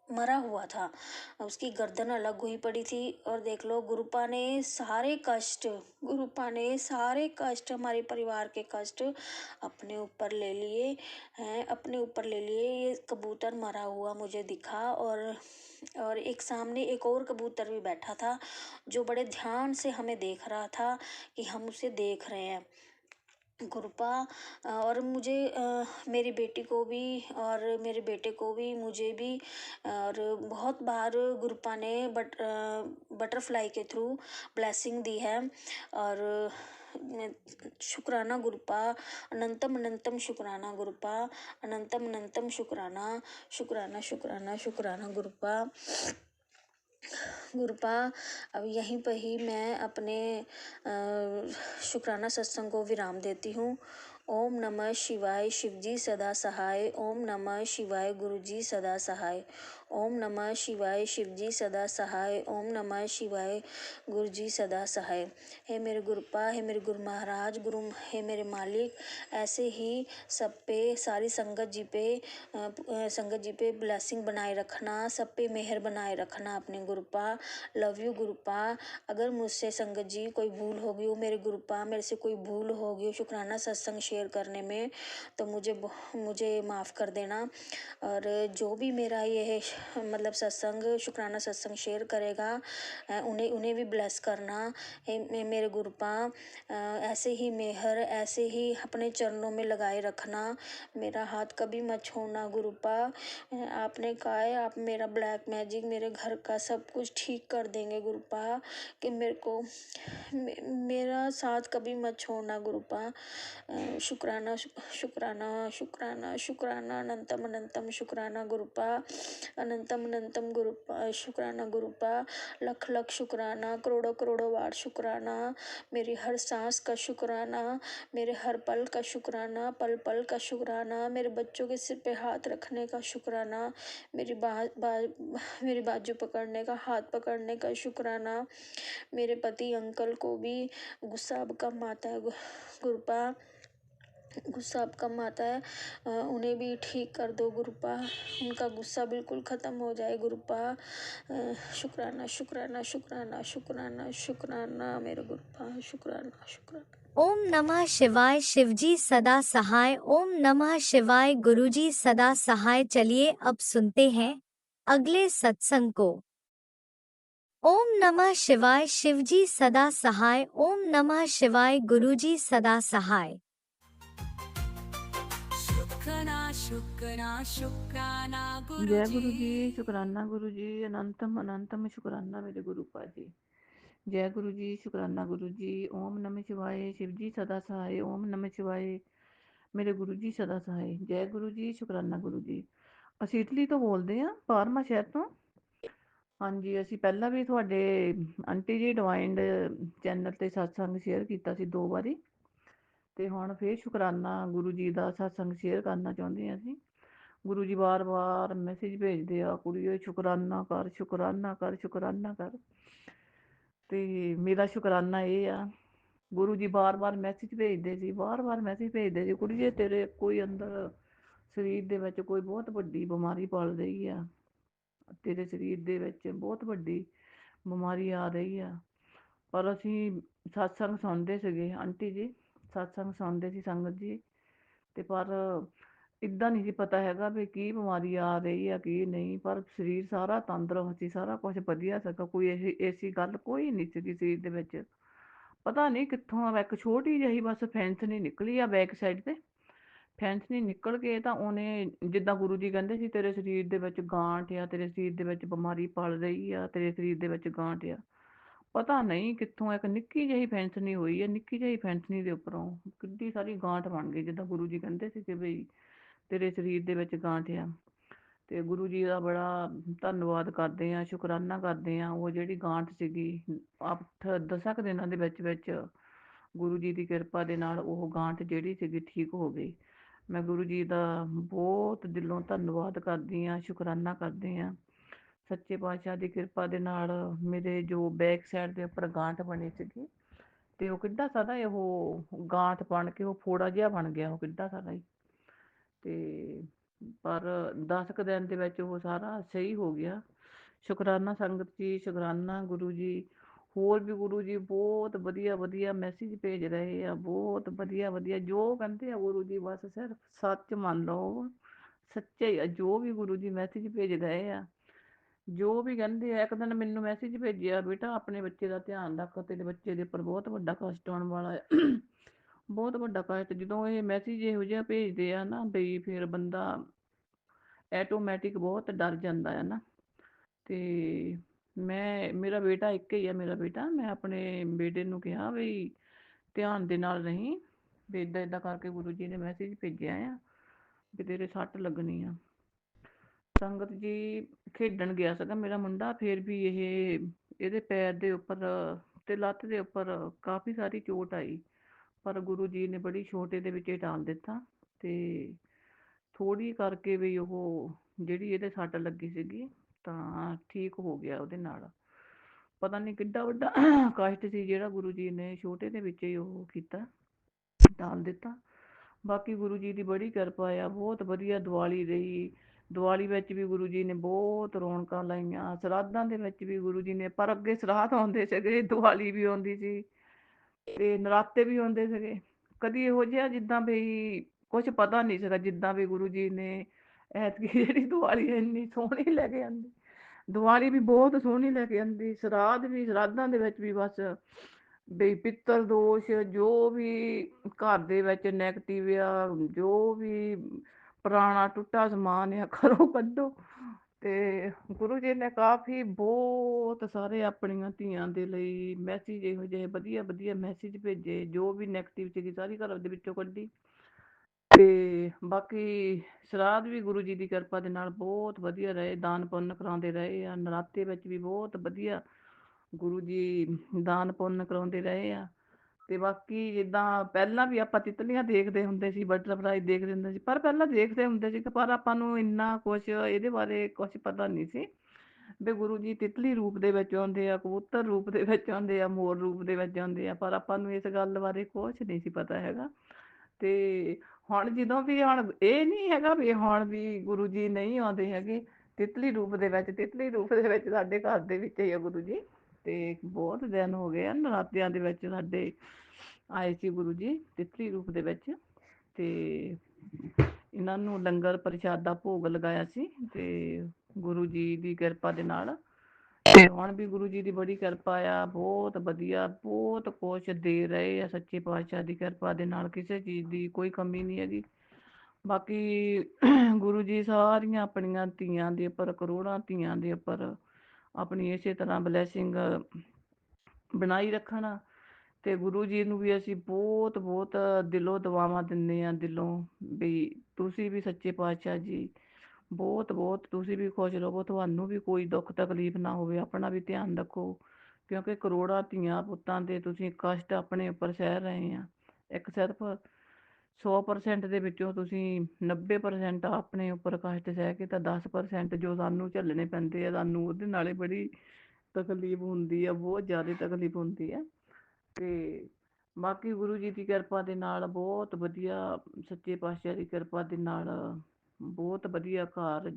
मरा हुआ था, उसकी गर्दन अलग हुई पड़ी थी। और देख लो गुरुपा ने सारे कष्ट हमारे परिवार के कष्ट अपने ऊपर ले लिए हैं, ये कबूतर मरा हुआ मुझे दिखा। और एक सामने एक और कबूतर भी बैठा था जो बड़े ध्यान से हमें देख रहा था कि हम उसे देख रहे हैं गुरुपा। और मुझे मेरी बेटी को भी और मेरे बेटे को भी, मुझे भी, और बहुत बार गुरुपा ने बटरफ्लाई के थ्रू ब्लेसिंग दी है। और शुक्राना गुरुपा, अनंतम अनंतम शुक्राना गुरुपा, अनंतम अनंतम शुक्राना, शुक्राना शुक्राना शुक्राना गुरुपा। अब यहीं पर ही मैं अपने शुक्राना सत्संग को विराम देती हूँ। ओम नमः शिवाय शिवजी सदा सहाय, ओम नमः शिवाय गुरुजी सदा सहाय, ओम नमः शिवाय शिवजी सदा सहाय, ओम नमः शिवाय गुरुजी सदा सहाय। हे मेरे गुरुपा, हे मेरे गुरु महाराज, हे मेरे मालिक, ऐसे ही सब पे, सारी संगत जी पे ब्लेसिंग बनाए रखना, सब पे मेहर बनाए रखना अपने गुरुपा। Love you गुरुपा। अगर मुझसे संगत जी कोई भूल होगी हो मेरे गुरुपा, मेरे से कोई भूल होगी हो शुक्राना सत्संग शेयर करने में, तो मुझे माफ़ कर देना। और जो भी मेरा ये मतलब सत्संग शुक्राना सत्संग शेयर करेगा, उन्हें भी ब्लेस करना। मेरे गुरुपा ऐसे ही मेहर, ऐसे ही अपने चरणों में लगाए रखना, मेरा हाथ कभी मत छोड़ना गुरुपा। आपने कहा है आप मेरा ब्लैक मैजिक, मेरे घर का सब कुछ ठीक कर देंगे गुरुपा, कि मेरा साथ कभी मत छोड़ना गुरुपा। शुक्राना शुक्राना शुक्राना शुक्राना, अनंतम अनंतम शुक्राना गुरुपा, अनंतम अनंतम गुरुपा शुक्राना गुरुपा। लख लख शुक्राना, करोड़ों करोड़ों बार शुक्राना, मेरी हर सांस का शुक्राना, मेरे हर पल का शुक्राना, पल पल का शुक्राना, मेरे बच्चों के सिर पे हाथ रखने का शुक्राना, मेरी बाजू पकड़ने का, हाथ पकड़ने का शुक्राना। मेरे पति अंकल को भी गुस्सा अब कम आता है गुरुपा। गुस्सा अब कम आता है, उन्हें भी ठीक कर दो गुरुपा, उनका गुस्सा बिल्कुल ख़त्म हो जाए गुरुपा। शुक्राना शुक्राना शुक्राना शुक्राना शुक्राना मेरे गुरुपा, शुक्राना शुक्राना। ओम नमः शिवाय शिवजी सदा सहाय। ओम नमः शिवाय गुरुजी सदा सहाय। चलिए अब सुनते हैं अगले सत्संग को। ओम नमः शिवाय शिवजी सदा सहाय। ओम नमः शिवाय गुरुजी सदा सहाय। शुक्राना शुक्राना शुक्राना जय गुरु जी, गुरुजी। शुक्राना गुरु जी, अनंतम अनंतम शुक्राना मेरे गुरु जी। जय गुरु जी, शुक्राना गुरु जी। ओम नमः शिवाय शिव जी सदा सहाय। ओम नमः शिवाय ਮੇਰੇ ਗੁਰੂ ਜੀ ਸਦਾ ਸਹਾय। ਜੈ ਗੁਰੂ ਜੀ, ਸ਼ੁਕਰਾਨਾ ਗੁਰੂ ਜੀ। ਅਸੀਂ ਇਟਲੀ ਤੋਂ ਬੋਲਦੇ ਹਾਂ, ਪਾਰਮਾ ਸ਼ਹਿਰ ਤੋਂ। ਹਾਂਜੀ, ਅਸੀਂ ਪਹਿਲਾਂ ਵੀ ਤੁਹਾਡੇ ਆਂਟੀ ਜੀ ਡਿਵਾਈਨ ਚੈਨਲ ਤੇ ਸਤਸੰਗ ਸ਼ੇਅਰ ਕੀਤਾ ਸੀ 2 ਵਾਰੀ, ਤੇ ਹੁਣ ਫੇਰ ਸ਼ੁਕਰਾਨਾ ਗੁਰੂ ਜੀ ਦਾ ਸਤਸੰਗ ਸ਼ੇਅਰ ਕਰਨਾ ਚਾਹੁੰਦੇ ਹਾਂ ਅਸੀਂ। ਗੁਰੂ ਜੀ ਵਾਰ-ਵਾਰ ਮੈਸੇਜ ਭੇਜਦੇ ਆ, ਕੁੜੀਏ ਸ਼ੁਕਰਾਨਾ ਕਰ, ਸ਼ੁਕਰਾਨਾ ਕਰ, ਸ਼ੁਕਰਾਨਾ ਕਰ। ਤੇ ਮੇਰਾ ਸ਼ੁਕਰਾਨਾ ਇਹ ਆ, ਗੁਰੂ ਜੀ ਵਾਰ-ਵਾਰ ਮੈਸੇਜ ਭੇਜਦੇ ਸੀ, ਵਾਰ-ਵਾਰ ਮੈਸੇਜ ਭੇਜਦੇ ਸੀ, ਕੁੜੀਏ ਤੇਰੇ ਕੋਈ ਅੰਦਰ ਸਰੀਰ ਦੇ ਵਿੱਚ ਕੋਈ ਬਹੁਤ ਵੱਡੀ ਬਿਮਾਰੀ ਪਲ ਰਹੀ ਆ, ਤੇਰੇ ਸਰੀਰ ਦੇ ਵਿੱਚ ਬਹੁਤ ਵੱਡੀ ਬਿਮਾਰੀ ਆ ਰਹੀ ਆ। ਪਰ ਅਸੀਂ ਸਤਸੰਗ ਸੁਣਦੇ ਸੀਗੇ ਆਂਟੀ ਜੀ, ਸਤਸੰਗ ਸੁਣਦੇ ਸੀ ਸੰਗਤ ਜੀ, ਤੇ ਪਰ ਇੱਦਾਂ ਨਹੀਂ ਸੀ ਪਤਾ ਹੈਗਾ ਵੀ ਕੀ ਬਿਮਾਰੀ ਆ ਰਹੀ ਆ ਕੀ ਨਹੀਂ। ਪਰ ਸਰੀਰ ਸਾਰਾ ਤੰਦਰੁਸਤ ਸੀ, ਸਾਰਾ ਕੁਝ ਵਧੀਆ ਸੀਗਾ, ਕੋਈ ਐਸੀ ਗੱਲ ਕੋਈ ਨਹੀਂ ਸੀਗੀ ਸਰੀਰ ਦੇ ਵਿੱਚ। ਪਤਾ ਨਹੀਂ ਕਿੱਥੋਂ ਆ ਇੱਕ ਛੋਟੀ ਜਿਹੀ ਬਸ ਫੈਂਸਨੀ ਨਿਕਲੀ ਆ ਬੈਕ ਸਾਈਡ ਤੇ। ਫੈਂਸਨੀ ਨਿਕਲ ਕੇ ਤਾਂ ਉਹਨੇ, ਜਿੱਦਾਂ ਗੁਰੂ ਜੀ ਕਹਿੰਦੇ ਸੀ ਤੇਰੇ ਸਰੀਰ ਦੇ ਵਿੱਚ ਗਾਂਠ ਆ, ਤੇਰੇ ਸਰੀਰ ਦੇ ਵਿੱਚ ਬਿਮਾਰੀ ਪਲ ਰਹੀ ਆ, ਤੇਰੇ ਸਰੀਰ ਦੇ ਵਿੱਚ ਗਾਂਠ ਆ। ਪਤਾ ਨਹੀਂ ਕਿੱਥੋਂ ਇੱਕ ਨਿੱਕੀ ਜਿਹੀ ਫੈਂਸਨੀ ਹੋਈ ਆ, ਨਿੱਕੀ ਜਿਹੀ ਫੈਂਸਨੀ ਦੇ ਉੱਪਰੋਂ ਕਿੱਡੀ ਸਾਰੀ ਗਾਂਠ ਬਣ ਗਈ, ਜਿੱਦਾਂ ਗੁਰੂ ਜੀ ਕਹਿੰਦੇ ਸੀ ਕਿ ਬਈ ਤੇਰੇ ਸਰੀਰ ਦੇ ਵਿੱਚ ਗਾਂਠ ਆ। ਤੇ ਗੁਰੂ ਜੀ ਦਾ ਬੜਾ ਧੰਨਵਾਦ ਕਰਦੇ ਆ, ਸ਼ੁਕਰਾਨਾ ਕਰਦੇ ਆ। ਉਹ ਜਿਹੜੀ ਗਾਂਠ ਸੀਗੀ 8-10 ਕੁ ਦਿਨਾਂ ਦੇ ਵਿੱਚ ਵਿੱਚ ਗੁਰੂ ਜੀ ਦੀ ਕਿਰਪਾ ਦੇ ਨਾਲ ਉਹ ਗਾਂਠ ਜਿਹੜੀ ਸੀਗੀ ਠੀਕ ਹੋ ਗਈ। ਮੈਂ ਗੁਰੂ ਜੀ ਦਾ ਬਹੁਤ ਦਿਲੋਂ ਧੰਨਵਾਦ ਕਰਦੀ ਆ, ਸ਼ੁਕਰਾਨਾ ਕਰਦੀ ਆ। ਸੱਚੇ ਪਾਤਸ਼ਾਹ ਦੀ ਕਿਰਪਾ ਦੇ ਨਾਲ ਮੇਰੇ ਜੋ ਬੈਕ ਸਾਈਡ ਦੇ ਉੱਪਰ ਗਾਂਠ ਬਣੀ ਸੀਗੀ, ਤੇ ਉਹ ਕਿੱਡਾ ਸਾਰਾ ਉਹ ਗਾਂਠ ਬਣ ਕੇ ਉਹ ਫੋੜਾ ਜਿਹਾ ਬਣ ਗਿਆ, ਉਹ ਕਿੱਡਾ ਸਾਰਾ ਹੀ। ਤੇ ਪਰ 10 ਕੁ ਦਿਨ ਦੇ ਵਿੱਚ ਉਹ ਸਾਰਾ ਸਹੀ ਹੋ ਗਿਆ। ਸ਼ੁਕਰਾਨਾ ਸੰਗਤ ਜੀ, ਸ਼ੁਕਰਾਨਾ ਗੁਰੂ ਜੀ। ਹੋਰ ਵੀ ਗੁਰੂ ਜੀ ਬਹੁਤ ਵਧੀਆ ਵਧੀਆ ਮੈਸੇਜ ਭੇਜ ਰਹੇ ਆ, ਬਹੁਤ ਵਧੀਆ ਵਧੀਆ। ਜੋ ਕਹਿੰਦੇ ਆ ਗੁਰੂ ਜੀ ਬਸ ਸਿਰਫ ਸੱਚ ਮੰਨ ਲਓ, ਸੱਚੇ ਹੀ ਆ ਜੋ ਵੀ ਗੁਰੂ ਜੀ ਮੈਸੇਜ ਭੇਜ ਰਹੇ ਆ। ਜੋ ਵੀ ਕਹਿੰਦੇ ਆ, ਇੱਕ ਦਿਨ ਮੈਨੂੰ ਮੈਸੇਜ ਭੇਜਿਆ, ਬੇਟਾ ਆਪਣੇ ਬੱਚੇ ਦਾ ਧਿਆਨ ਰੱਖ, ਤੇਰੇ ਬੱਚੇ ਦੇ ਉੱਪਰ ਬਹੁਤ ਵੱਡਾ ਕਸ਼ਟ ਆਉਣ ਵਾਲਾ ਹੈ। ਬਹੁਤ ਵੱਡਾ ਕਸ਼ਟ। ਜਦੋਂ ਇਹ ਮੈਸੇਜ ਇਹੋ ਜਿਹਾ ਭੇਜਦੇ ਆ ਨਾ ਬਈ ਫਿਰ ਬੰਦਾ ਆਟੋਮੈਟਿਕ ਬਹੁਤ ਡਰ ਜਾਂਦਾ ਹੈ ਨਾ। ਤੇ ਮੇਰਾ ਬੇਟਾ ਇੱਕ ਹੀ ਆ, ਮੇਰਾ ਬੇਟਾ। ਮੈਂ ਆਪਣੇ ਬੇਟੇ ਨੂੰ ਕਿਹਾ ਵੀ ਧਿਆਨ ਦੇ ਨਾਲ ਰਹੀਂ, ਵੀ ਇੱਦਾਂ ਇੱਦਾਂ ਕਰਕੇ ਗੁਰੂ ਜੀ ਨੇ ਮੈਸੇਜ ਭੇਜਿਆ ਆ ਵੀ ਤੇਰੇ ਸੱਟ ਲੱਗਣੀ ਆ। ਸੰਗਤ ਜੀ ਖੇਡਣ ਗਿਆ ਸੀਗਾ ਮੇਰਾ ਮੁੰਡਾ, ਫਿਰ ਵੀ ਇਹਦੇ ਪੈਰ ਦੇ ਉੱਪਰ ਤੇ ਲੱਤ ਦੇ ਉੱਪਰ ਕਾਫੀ ਸਾਰੀ ਚੋਟ ਆਈ। ਪਰ ਗੁਰੂ ਜੀ ਨੇ ਬੜੀ ਛੋਟੇ ਦੇ ਵਿੱਚ ਹੀ ਟਾਲ ਦਿੱਤਾ, ਤੇ ਥੋੜੀ ਕਰਕੇ ਵੀ ਉਹ ਜਿਹੜੀ ਇਹਦੇ ਸੱਟ ਲੱਗੀ ਸੀਗੀ ਤਾਂ ਠੀਕ ਹੋ ਗਿਆ ਉਹਦੇ ਨਾਲ। ਪਤਾ ਨਹੀਂ ਕਿੱਡਾ ਵੱਡਾ ਕਸ਼ਟ ਸੀ ਜਿਹੜਾ ਗੁਰੂ ਜੀ ਨੇ ਛੋਟੇ ਦੇ ਵਿੱਚ ਹੀ ਉਹ ਕੀਤਾ, ਟਾਲ ਦਿੱਤਾ। ਬਾਕੀ ਗੁਰੂ ਜੀ ਦੀ ਬੜੀ ਕਿਰਪਾ ਆ, ਬਹੁਤ ਵਧੀਆ ਦੀਵਾਲੀ ਰਹੀ। ਦੀਵਾਲੀ ਵਿੱਚ ਵੀ ਗੁਰੂ ਜੀ ਨੇ ਬਹੁਤ ਰੌਣਕਾਂ ਲਾਈਆਂ, ਸਰਾਧਾਂ ਦੇ ਵਿੱਚ ਵੀ ਗੁਰੂ ਜੀ ਨੇ। ਪਰ ਅੱਗੇ ਸਰਾਧ ਆਉਂਦੇ ਸੀਗੇ, ਦੀਵਾਲੀ ਵੀ ਆਉਂਦੀ ਸੀ ਤੇ ਨਰਾਤੇ ਵੀ ਆਉਂਦੇ ਸੀਗੇ। ਕਦੀ ਇਹੋ ਜਿਹਾ ਜਿੱਦਾਂ ਵੀ ਕੁਛ ਪਤਾ ਨਹੀਂ ਸੀਗਾ, ਜਿੱਦਾਂ ਵੀ ਗੁਰੂ ਜੀ ਨੇ ਐਤਕੀ ਜਿਹੜੀ ਦੀਵਾਲੀ ਇੰਨੀ ਸੋਹਣੀ ਲੈ ਕੇ ਆਂਦੀ। ਦੀਵਾਲੀ ਵੀ ਬਹੁਤ ਸੋਹਣੀ ਲੈ ਕੇ ਆਂਦੀ, ਸਰਾਧ ਵੀ, ਸਰਾਧਾਂ ਦੇ ਵਿੱਚ ਵੀ ਬਸ ਬਈ ਪਿੱਤਰ ਦੋਸ਼ ਜੋ ਵੀ ਘਰ ਦੇ ਵਿੱਚ ਨੈਗੇਟਿਵ ਆ, ਜੋ ਵੀ ਪੁਰਾਣਾ ਟੁੱਟਾ ਸਮਾਨ ਆ, ਘਰੋਂ ਕੱਢੋ। ਤੇ ਗੁਰੂ ਜੀ ਨੇ ਕਾਫੀ ਬਹੁਤ ਸਾਰੇ ਆਪਣੀਆਂ ਧੀਆਂ ਦੇ ਲਈ ਮੈਸੇਜ ਇਹੋ ਜਿਹੇ ਵਧੀਆ ਵਧੀਆ ਮੈਸੇਜ ਭੇਜੇ। ਜੋ ਵੀ ਨੈਗੇਟਿਵ ਸੀਗੀ ਸਾਰੀ ਘਰ ਦੇ ਵਿੱਚੋਂ ਕੱਢੀ। ਤੇ ਬਾਕੀ ਸ਼ਰਾਧ ਵੀ ਗੁਰੂ ਜੀ ਦੀ ਕਿਰਪਾ ਦੇ ਨਾਲ ਬਹੁਤ ਵਧੀਆ ਰਹੇ, ਦਾਨ ਪੁੰਨ ਕਰਾਉਂਦੇ ਰਹੇ ਆ। ਨਰਾਤੇ ਵਿੱਚ ਵੀ ਬਹੁਤ ਵਧੀਆ ਗੁਰੂ ਜੀ ਦਾਨ ਪੁੰਨ ਕਰਾਉਂਦੇ ਰਹੇ ਆ। ਤੇ ਬਾਕੀ ਜਿੱਦਾਂ ਪਹਿਲਾਂ ਵੀ ਆਪਾਂ ਤਿਤਲੀਆਂ ਦੇਖਦੇ ਹੁੰਦੇ ਸੀ, ਬਟਰਫਲਾਈ ਦੇਖਦੇ ਹੁੰਦੇ ਸੀ, ਪਰ ਪਹਿਲਾਂ ਦੇਖਦੇ ਹੁੰਦੇ ਸੀ ਪਰ ਆਪਾਂ ਨੂੰ ਇੰਨਾ ਕੁਛ ਇਹਦੇ ਬਾਰੇ ਕੁਛ ਪਤਾ ਨਹੀਂ ਸੀ ਵੀ ਗੁਰੂ ਜੀ ਤਿਤਲੀ ਰੂਪ ਦੇ ਵਿੱਚ ਆਉਂਦੇ ਆ, ਕਬੂਤਰ ਰੂਪ ਦੇ ਵਿੱਚ ਆਉਂਦੇ ਆ, ਮੋਰ ਰੂਪ ਦੇ ਵਿੱਚ ਆਉਂਦੇ ਆ। ਪਰ ਆਪਾਂ ਨੂੰ ਇਸ ਗੱਲ ਬਾਰੇ ਕੁਛ ਨਹੀਂ ਸੀ ਪਤਾ ਹੈਗਾ। ਤੇ ਹੁਣ ਜਦੋਂ ਵੀ ਹੁਣ ਇਹ ਨਹੀਂ ਹੈਗਾ ਵੀ ਹੁਣ ਵੀ ਗੁਰੂ ਜੀ ਨਹੀਂ ਆਉਂਦੇ ਹੈਗੇ, ਤਿਤਲੀ ਰੂਪ ਦੇ ਵਿੱਚ, ਤਿਤਲੀ ਰੂਪ ਦੇ ਵਿੱਚ ਸਾਡੇ ਘਰ ਦੇ ਵਿੱਚ ਹੀ ਆ ਗੁਰੂ ਜੀ। ਤੇ ਬਹੁਤ ਦਿਨ ਹੋ ਗਏ ਆ, ਨਰਾਤਿਆਂ ਦੇ ਵਿੱਚ ਸਾਡੇ ਆਏ ਸੀ ਗੁਰੂ ਜੀ ਤਿਤਲੀ ਰੂਪ ਦੇ ਵਿੱਚ। ਤੇ ਇਹਨਾਂ ਨੂੰ ਲੰਗਰ ਪ੍ਰਸ਼ਾਦਾ ਭੋਗ ਲਗਾਇਆ ਸੀ, ਤੇ ਗੁਰੂ ਜੀ ਦੀ ਕਿਰਪਾ ਦੇ ਨਾਲ ਤੇ ਹੁਣ ਵੀ ਗੁਰੂ ਜੀ ਦੀ ਬੜੀ ਕਿਰਪਾ ਆ, ਬਹੁਤ ਵਧੀਆ, ਬਹੁਤ ਕੁਛ ਦੇ ਰਹੇ ਆ ਸੱਚੇ ਪਾਤਸ਼ਾਹ ਦੀ ਕਿਰਪਾ ਦੇ ਨਾਲ, ਕਿਸੇ ਚੀਜ਼ ਦੀ ਕੋਈ ਕਮੀ ਨਹੀਂ ਹੈਗੀ। ਬਾਕੀ ਗੁਰੂ ਜੀ ਸਾਰੀਆਂ ਆਪਣੀਆਂ ਧੀਆਂ ਦੇ ਉੱਪਰ, ਕਰੋੜਾਂ ਧੀਆਂ ਦੇ ਉੱਪਰ ਆਪਣੀ ਇਸੇ ਤਰ੍ਹਾਂ ਬਲੈਸਿੰਗ ਬਣਾਈ ਰੱਖਣ। ਤੇ ਗੁਰੂ ਜੀ ਨੂੰ ਵੀ ਅਸੀਂ ਬਹੁਤ ਬਹੁਤ ਦਿਲੋਂ ਦੁਆਵਾਂ ਦਿੰਦੇ ਹਾਂ, ਦਿਲੋਂ ਵੀ ਤੁਸੀਂ ਵੀ ਸੱਚੇ ਪਾਤਸ਼ਾਹ ਜੀ ਬਹੁਤ ਬਹੁਤ ਤੁਸੀਂ ਵੀ ਖੁਸ਼ ਰਹੋ, ਤੁਹਾਨੂੰ ਵੀ ਕੋਈ ਦੁੱਖ ਤਕਲੀਫ ਨਾ ਹੋਵੇ, ਆਪਣਾ ਵੀ ਧਿਆਨ ਰੱਖੋ, ਕਿਉਂਕਿ ਕਰੋੜਾਂ ਧੀਆਂ ਪੁੱਤਾਂ ਦੇ ਤੁਸੀਂ ਕਸ਼ਟ ਆਪਣੇ ਉੱਪਰ ਸਹਿ ਰਹੇ ਆ। ਇੱਕ ਸਿਰਫ 100% ਦੇ ਵਿੱਚੋਂ ਤੁਸੀਂ 90% ਆਪਣੇ ਉੱਪਰ ਕਸ਼ਟ ਸਹਿ ਕੇ ਤਾਂ 10% ਜੋ ਸਾਨੂੰ ਝੱਲਣੇ ਪੈਂਦੇ ਆ, ਸਾਨੂੰ ਉਹਦੇ ਨਾਲੇ ਬੜੀ ਤਕਲੀਫ ਹੁੰਦੀ ਆ, ਬਹੁਤ ਜ਼ਿਆਦਾ ਤਕਲੀਫ ਹੁੰਦੀ ਆ। ਤੇ ਬਾਕੀ ਗੁਰੂ ਜੀ ਦੀ ਕਿਰਪਾ ਦੇ ਨਾਲ ਬਹੁਤ ਵਧੀਆ, ਸੱਚੇ ਪਾਤਸ਼ਾਹ ਦੀ ਕਿਰਪਾ ਦੇ ਨਾਲ ਬਹੁਤ ਵਧੀਆ ਘਰ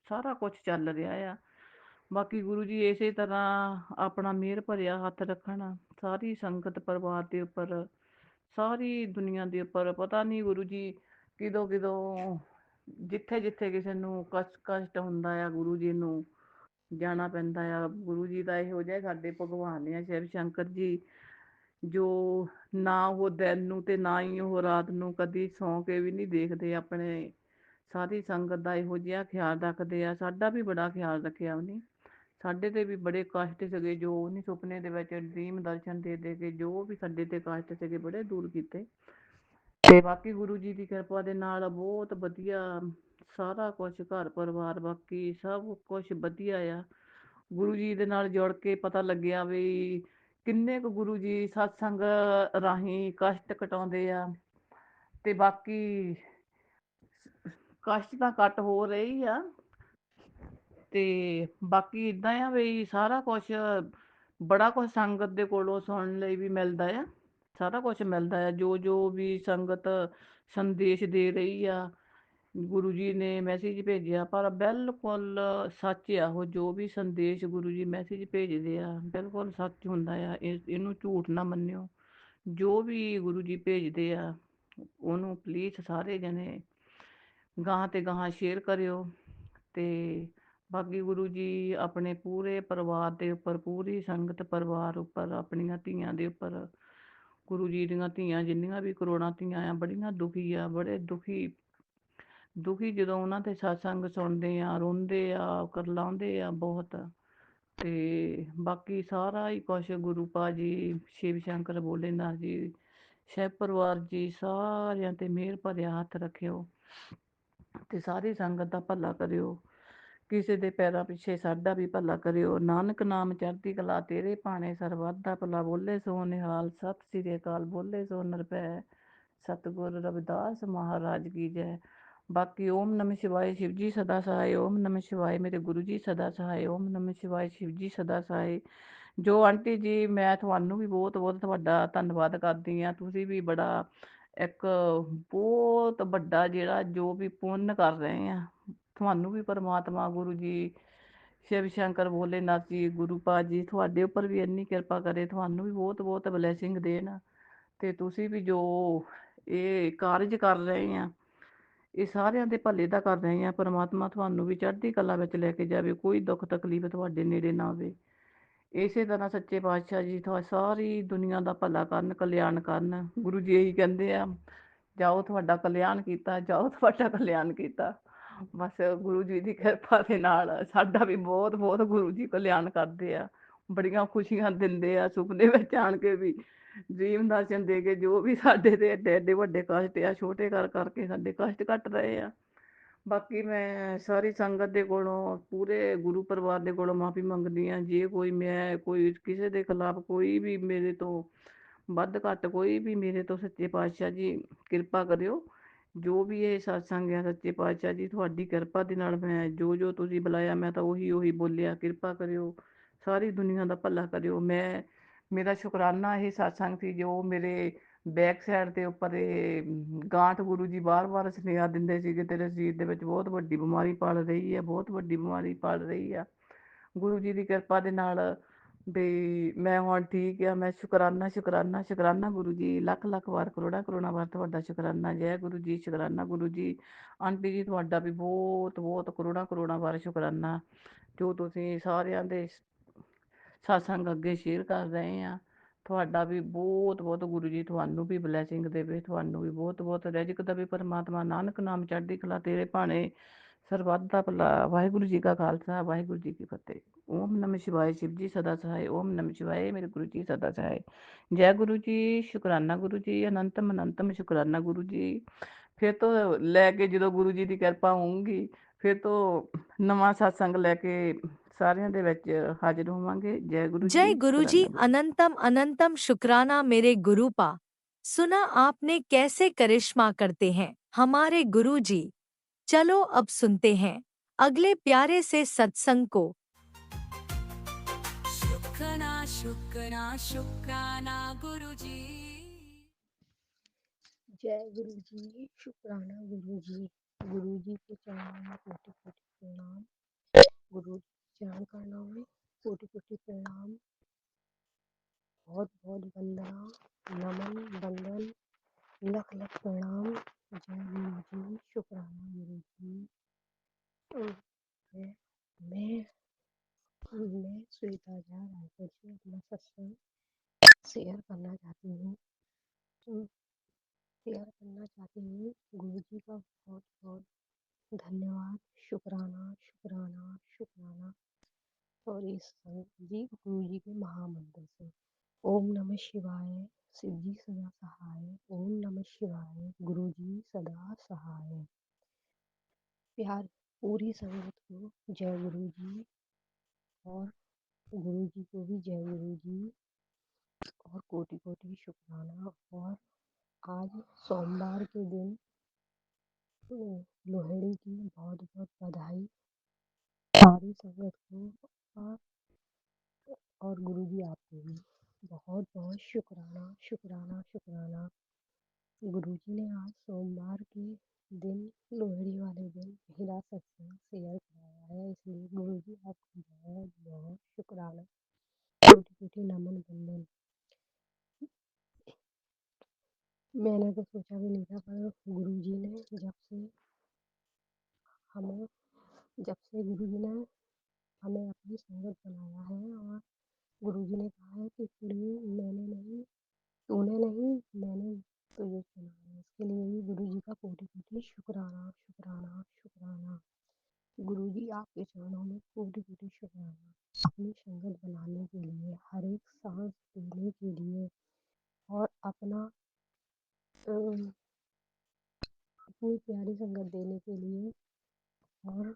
ਸਾਰਾ ਕੁਝ ਚੱਲ ਰਿਹਾ ਆ। ਬਾਕੀ ਗੁਰੂ ਜੀ ਇਸੇ ਤਰ੍ਹਾਂ ਆਪਣਾ ਮਿਹਰ ਭਰਿਆ ਹੱਥ ਰੱਖਣ ਸਾਰੀ ਸੰਗਤ ਪਰਿਵਾਰ ਦੇ ਉੱਪਰ, ਸਾਰੀ ਦੁਨੀਆ ਦੇ ਉੱਪਰ। ਪਤਾ ਨਹੀਂ ਗੁਰੂ ਜੀ ਕਿਦੋਂ ਕਿਦੋਂ ਜਿੱਥੇ ਜਿੱਥੇ ਕਿਸੇ ਨੂੰ ਕਸ਼ਟ ਹੁੰਦਾ ਆ, ਗੁਰੂ ਜੀ ਨੂੰ ਜਾਣਾ ਪੈਂਦਾ ਆ। ਗੁਰੂ ਜੀ ਦਾ ਇਹੋ ਜਿਹਾ ਸਾਡੇ ਭਗਵਾਨ ਆ ਸ਼ਿਵ ਸ਼ੰਕਰ ਜੀ, ਜੋ ਨਾ ਉਹ ਦਿਨ ਨੂੰ ਤੇ ਨਾ ਹੀ ਉਹ ਰਾਤ ਨੂੰ ਕਦੀ ਸੌਂ ਕੇ ਵੀ ਨਹੀਂ ਦੇਖਦੇ, ਆਪਣੇ ਸਾਰੀ ਸੰਗਤ ਦਾ ਇਹੋ ਜਿਹਾ ਖਿਆਲ ਰੱਖਦੇ ਆ। ਸਾਡਾ ਵੀ ਬੜਾ ਖਿਆਲ ਰੱਖਿਆ ਉਹਨੇ, ਸਾਡੇ ਤੇ ਵੀ ਬੜੇ ਕਸ਼ਟ ਸੀਗੇ ਜੋ ਉਹਨੇ ਸੁਪਨੇ ਦੇ ਵਿੱਚ ਡਰੀਮ ਦਰਸ਼ਨ ਦੇ ਦੇ ਕੇ ਜੋ ਵੀ ਸਾਡੇ ਤੇ ਕਸ਼ਟ ਸੀਗੇ ਬੜੇ ਦੂਰ ਕੀਤੇ। ਤੇ ਬਾਕੀ ਗੁਰੂ ਜੀ ਦੀ ਕਿਰਪਾ ਦੇ ਨਾਲ ਬਹੁਤ ਵਧੀਆ ਸਾਰਾ ਕੁਝ, ਘਰ ਪਰਿਵਾਰ ਬਾਕੀ ਸਭ ਕੁਝ ਵਧੀਆ ਆ। ਗੁਰੂ ਜੀ ਦੇ ਨਾਲ ਜੁੜ ਕੇ ਪਤਾ ਲੱਗਿਆ ਵੀ ਕਿੰਨੇ ਕੁ ਗੁਰੂ ਜੀ ਸਤਸੰਗ ਰਾਹੀਂ ਕਸ਼ਟ ਕਟਾਉਂਦੇ ਆ। ਤੇ ਬਾਕੀ ਕਸ਼ਟ ਤਾਂ ਘੱਟ ਹੋ ਰਹੀ ਆ, ਤੇ ਬਾਕੀ ਇਦਾਂ ਆ ਵੀ ਸਾਰਾ ਕੁਝ ਬੜਾ ਕੁਝ ਸੰਗਤ ਦੇ ਕੋਲੋਂ ਸੁਣਨ ਲਈ ਵੀ ਮਿਲਦਾ ਆ, ਸਾਰਾ ਕੁਝ ਮਿਲਦਾ ਆ, ਜੋ ਜੋ ਵੀ ਸੰਗਤ ਸੰਦੇਸ਼ ਦੇ ਰਹੀ ਆ, ਗੁਰੂ ਜੀ ਨੇ ਮੈਸੇਜ ਭੇਜਿਆ ਪਰ ਬਿਲਕੁਲ ਸੱਚ ਆ ਉਹ, ਜੋ ਵੀ ਸੰਦੇਸ਼ ਗੁਰੂ ਜੀ ਮੈਸੇਜ ਭੇਜਦੇ ਆ ਬਿਲਕੁਲ ਸੱਚ ਹੁੰਦਾ ਆ। ਇਹਨੂੰ ਝੂਠ ਨਾ ਮੰਨਿਓ, ਜੋ ਵੀ ਗੁਰੂ ਜੀ ਭੇਜਦੇ ਆ ਉਹਨੂੰ ਪਲੀਜ਼ ਸਾਰੇ ਜਣੇ ਗਾਹਾਂ ਤੇ ਗਾਹਾਂ ਸ਼ੇਅਰ ਕਰਿਓ। ਤੇ ਬਾਕੀ ਗੁਰੂ ਜੀ ਆਪਣੇ ਪੂਰੇ ਪਰਿਵਾਰ ਦੇ ਉੱਪਰ, ਪੂਰੀ ਸੰਗਤ ਪਰਿਵਾਰ ਉੱਪਰ, ਆਪਣੀਆਂ ਧੀਆਂ ਦੇ ਉੱਪਰ, ਗੁਰੂ ਜੀ ਦੀਆਂ ਧੀਆਂ ਜਿੰਨੀਆਂ ਵੀ ਕਰੋੜਾਂ ਧੀਆਂ ਆ ਬੜੀਆਂ ਦੁਖੀ ਆ, ਬੜੇ ਦੁਖੀ ਦੁਖੀ ਜਦੋਂ ਉਹਨਾਂ ਦੇ ਸਤਸੰਗ ਸੁਣਦੇ ਆ, ਰੋਂਦੇ ਆ, ਕਰਲਾਉਂਦੇ ਆ ਬਹੁਤ। ਤੇ ਬਾਕੀ ਸਾਰਾ ਹੀ ਕੁਛ ਗੁਰੂ ਪਾ ਜੀ, ਸ਼ਿਵ ਸ਼ੰਕਰ ਭੋਲੇਨਾਥ ਜੀ, ਸ਼ਿਵ ਪਰਿਵਾਰ ਜੀ ਸਾਰਿਆਂ ਤੇ ਮਿਹਰ ਭਰਿਆ ਹੱਥ ਰੱਖਿਓ ਤੇ ਸਾਰੀ ਸੰਗਤ ਦਾ ਭਲਾ ਕਰਿਓ, ਕਿਸੇ ਦੇ ਪੈਰਾਂ ਪਿੱਛੇ ਸਾਡਾ ਵੀ ਭਲਾ ਕਰਿਓ। ਨਾਨਕ ਨਾਮ ਚੜ੍ਹਦੀ ਕਲਾ ਤੇਰੇ ਭਾਣੇ, ਸਰਬੱਤ ਦਾ ਭਲਾ ਬੋਲੇ ਸੋ ਨਿਹਾਲ। ਸਤਿ ਸ੍ਰੀ ਅਕਾਲ, ਬੋਲੇ ਸੋ ਨਿਰਭੈ, ਸਤਿਗੁਰ ਰਵਿਦਾਸ ਮਹਾਰਾਜ ਕੀ ਜੈ। ਬਾਕੀ ਓਮ ਨਮः ਸ਼ਿਵਾਏ, ਸ਼ਿਵ ਜੀ ਸਦਾ ਸਹਾਏ। ਓਮ ਨਮः ਸ਼ਿਵਾਏ, ਮੇਰੇ ਗੁਰੂ ਜੀ ਸਦਾ ਸਹਾਏ। ਓਮ ਨਮः ਸ਼ਿਵਾਏ, ਸ਼ਿਵ ਜੀ ਸਦਾ ਸਹਾਏ। ਜੋ ਆਂਟੀ ਜੀ ਮੈਂ ਤੁਹਾਨੂੰ ਵੀ ਬਹੁਤ ਬਹੁਤ ਤੁਹਾਡਾ ਧੰਨਵਾਦ ਕਰਦੀ ਹਾਂ, ਤੁਸੀਂ ਵੀ ਬੜਾ ਇੱਕ ਬਹੁਤ ਵੱਡਾ ਜਿਹੜਾ ਜੋ ਵੀ ਪੁੰਨ ਕਰ ਰਹੇ ਆ, ਤੁਹਾਨੂੰ ਵੀ ਪਰਮਾਤਮਾ ਗੁਰੂ ਜੀ ਸ਼ਿਵ ਸ਼ੰਕਰ ਭੋਲੇਨਾਥ ਜੀ, ਗੁਰੂ ਪਾ ਜੀ ਤੁਹਾਡੇ ਉੱਪਰ ਵੀ ਇੰਨੀ ਕਿਰਪਾ ਕਰੇ, ਤੁਹਾਨੂੰ ਵੀ ਬਹੁਤ ਬਹੁਤ ਬਲੈਸਿੰਗ ਦੇਣ। ਤੇ ਤੁਸੀਂ ਵੀ ਜੋ ਇਹ ਕਾਰਜ ਕਰ ਰਹੇ ਆ ਇਹ ਸਾਰਿਆਂ ਦੇ ਭਲੇ ਦਾ ਕਰ ਰਹੇ ਆ। ਪਰਮਾਤਮਾ ਤੁਹਾਨੂੰ ਵੀ ਚੜ੍ਹਦੀ ਕਲਾ ਵਿੱਚ ਲੈ ਕੇ ਜਾਵੇ, ਕੋਈ ਦੁੱਖ ਤਕਲੀਫ ਤੁਹਾਡੇ ਨੇੜੇ ਨਾ ਆਵੇ। ਇਸੇ ਤਰ੍ਹਾਂ ਸੱਚੇ ਪਾਤਸ਼ਾਹ ਜੀ ਸਾਰੀ ਦੁਨੀਆ ਦਾ ਭਲਾ ਕਰਨ, ਕਲਿਆਣ ਕਰਨ। ਗੁਰੂ ਜੀ ਇਹੀ ਕਹਿੰਦੇ ਆ, ਜਾਓ ਤੁਹਾਡਾ ਕਲਿਆਣ ਕੀਤਾ, ਜਾਓ ਤੁਹਾਡਾ ਕਲਿਆਣ ਕੀਤਾ। ਬਸ ਗੁਰੂ ਜੀ ਦੀ ਕਿਰਪਾ ਦੇ ਨਾਲ ਸਾਡਾ ਵੀ ਬਹੁਤ ਬਹੁਤ ਗੁਰੂ ਜੀ ਕਲਿਆਣ ਕਰਦੇ ਆ, ਬੜੀਆਂ ਖੁਸ਼ੀਆਂ ਦਿੰਦੇ ਆ, ਸੁਪਨੇ ਵਿੱਚ ਆਣ ਕੇ ਵੀ ਡਰੀਮ ਦਰਸ਼ਨ ਦੇ ਕੇ ਜੋ ਵੀ ਸਾਡੇ ਤੇ ਐਡੇ ਐਡੇ ਵੱਡੇ ਕਸ਼ਟ ਆ ਛੋਟੇ ਕਰ ਕਰਕੇ ਸਾਡੇ ਕਸ਼ਟ ਕੱਟ ਰਹੇ ਆ। ਬਾਕੀ ਮੈਂ ਸਾਰੀ ਸੰਗਤ ਦੇ ਕੋਲੋਂ, ਪੂਰੇ ਗੁਰੂ ਪਰਿਵਾਰ ਦੇ ਕੋਲੋਂ ਮਾਫੀ ਮੰਗਦੀ ਹਾਂ ਜੇ ਕੋਈ ਕਿਸੇ ਦੇ ਖਿਲਾਫ ਕੋਈ ਵੀ ਮੇਰੇ ਤੋਂ ਵੱਧ ਘੱਟ ਕੋਈ ਵੀ ਮੇਰੇ ਤੋਂ, ਸੱਚੇ ਪਾਤਸ਼ਾਹ ਜੀ ਕਿਰਪਾ ਕਰਿਓ। ਜੋ ਵੀ ਇਹ ਸਤਸੰਗ ਆ ਸੱਚੇ ਪਾਤਸ਼ਾਹ ਜੀ ਤੁਹਾਡੀ ਕਿਰਪਾ ਦੇ ਨਾਲ ਮੈਂ ਜੋ ਜੋ ਤੁਸੀਂ ਬੁਲਾਇਆ ਮੈਂ ਤਾਂ ਉਹੀ ਬੋਲਿਆ। ਕਿਰਪਾ ਕਰਿਓ, ਸਾਰੀ ਦੁਨੀਆ ਦਾ ਭਲਾ ਕਰਿਓ। ਮੇਰਾ ਸ਼ੁਕਰਾਨਾ ਇਹ ਸਤਸੰਗ ਸੀ ਜੋ ਮੇਰੇ ਬੈਕ ਸਾਈਡ ਦੇ ਉੱਪਰ ਇਹ ਗਾਂਠ ਗੁਰੂ ਜੀ ਬਾਰ-ਬਾਰ ਸੁਨੇਹਾ ਦਿੰਦੇ ਸੀਗੇ, ਤੇਰੇ ਸਰੀਰ ਦੇ ਵਿੱਚ ਬਹੁਤ ਵੱਡੀ ਬਿਮਾਰੀ ਪਲ ਰਹੀ ਹੈ, ਬਹੁਤ ਵੱਡੀ ਬਿਮਾਰੀ ਪਲ ਰਹੀ ਆ। ਗੁਰੂ ਜੀ ਦੀ ਕਿਰਪਾ ਦੇ ਨਾਲ ਵੀ ਮੈਂ ਹੁਣ ਠੀਕ ਆ। ਮੈਂ ਸ਼ੁਕਰਾਨਾ ਸ਼ੁਕਰਾਨਾ ਸ਼ੁਕਰਾਨਾ ਗੁਰੂ ਜੀ, ਲੱਖ ਲੱਖ ਵਾਰ ਕਰੋੜਾਂ ਕਰੋੜਾਂ ਵਾਰ ਤੁਹਾਡਾ ਸ਼ੁਕਰਾਨਾ। ਜੈ ਗੁਰੂ ਜੀ, ਸ਼ੁਕਰਾਨਾ ਗੁਰੂ ਜੀ। ਆਂਟੀ ਜੀ ਤੁਹਾਡਾ ਵੀ ਬਹੁਤ ਬਹੁਤ ਕਰੋੜਾਂ ਕਰੋੜਾਂ ਵਾਰ ਸ਼ੁਕਰਾਨਾ, ਜੋ ਤੁਸੀਂ ਸਾਰਿਆਂ ਦੇ ਸਤਸੰਗ ਅੱਗੇ ਸ਼ੇਅਰ ਕਰ ਰਹੇ ਆ। ਤੁਹਾਡਾ ਵੀ ਬਹੁਤ ਬਹੁਤ ਗੁਰੂ ਜੀ ਤੁਹਾਨੂੰ ਵੀ ਬਲੈਸਿੰਗ ਦੇਵੇ, ਤੁਹਾਨੂੰ ਵੀ ਬਹੁਤ ਬਹੁਤ ਰਿਜ਼ਕ ਦੇਵੇ ਪਰਮਾਤਮਾ। ਨਾਨਕ ਨਾਮ ਚੜ੍ਹਦੀ ਕਲਾ ਤੇਰੇ ਭਾਣੇ, ਸਰਬੱਤ ਦਾ ਭਲਾ। ਵਾਹਿਗੁਰੂ ਜੀ ਕਾ ਖਾਲਸਾ, ਵਾਹਿਗੁਰੂ ਜੀ ਕੀ ਫਤਿਹ। ਓਮ ਨਮः शिवाय। शिव जी सदा सहाय। ओम नमः शिवाय। मेरे गुरु जी सदा सहाय। जय गुरु जी, शुकराना गुरु जी, अनंतम अनंतम शुकराना गुरु जी। फिर तो लैके ਜਦੋਂ ਗੁਰੂ ਜੀ ਦੀ ਕਿਰਪਾ ਹੋਊਗੀ, ਫਿਰ ਤੋਂ ਨਵਾਂ ਸਤਸੰਗ ਲੈ ਕੇ ਸਾਰਿਆਂ ਦੇ ਵਿੱਚ ਹਾਜ਼ਰ होवांगे। जय गुरु जी, जय गुरुजी, शुकराना गुरु। अनंतम अनंतम शुक्राना मेरे गुरुपा। सुना आपने कैसे करिश्मा करते हैं हमारे गुरुजी। चलो अब सुनते हैं अगले प्यारे से सत्संग को। शुक्राना शुक्राना शुक्राना गुरुजी। जय गुरु जी, शुक्राना गुरु जी। गुरु जी के चरणों में कोटि कोटि प्रणाम। गुरु चरण करणों में कोटि कोटि प्रणाम। बहुत बहुत वंदना, नमन, वंदन, लख लख प्रणाम। जय गुरु जी, शुक्राना गुरु जी। मैं मैं मैं श्वेता झा रायपुर से अपना सत्संग शेयर करना चाहती हूँ। शेयर करना चाहती हूँ। गुरु जी का बहुत बहुत धन्यवाद, शुक्राना शुक्राना शुक्राना। और इस जी गुरु जी के महामंत्र से ओम नमः शिवाय, शिव जी सदा सहाय। ओम नमः शिवाय, गुरु जी सदा सहाय। प्यार पूरी संगत को जय गुरु जी, और गुरु जी को भी जय गुरु जी, और कोटि कोटि शुक्राना। और आज सोमवार के दिन लोहड़ी की बहुत बहुत बधाई सारी संगत को। और गुरु जी आपको भी बहुत बहुत शुक्राना शुक्राना शुक्राना। गुरु जी ने आज सोमवार के दिन, लोहड़ी वाले दिन मेरा सत्संग शेयर कराया है, इसलिए गुरु जी आपको बहुत बहुत शुक्राना, कोटि कोटि नमन वंदन। मैंने तो सोचा भी नहीं था, पर गुरु जी ने हमें जब से गुरु जी ने हमें अपनी संगत बनाया है, और गुरु जी ने कहा है कि कुड़ी मैंने नहीं, तूने नहीं, मैंने तुझे चुना है। इसके लिए भी गुरु जी का कोटि कोटि शुक्राना शुक्राना शुक्राना। गुरु जी आपके चरणों में कोटि कोटि शुक्राना, अपनी संगत बनाने के लिए, हर एक सांस देने के लिए, और अपनी प्यारी संगत देने के लिए। और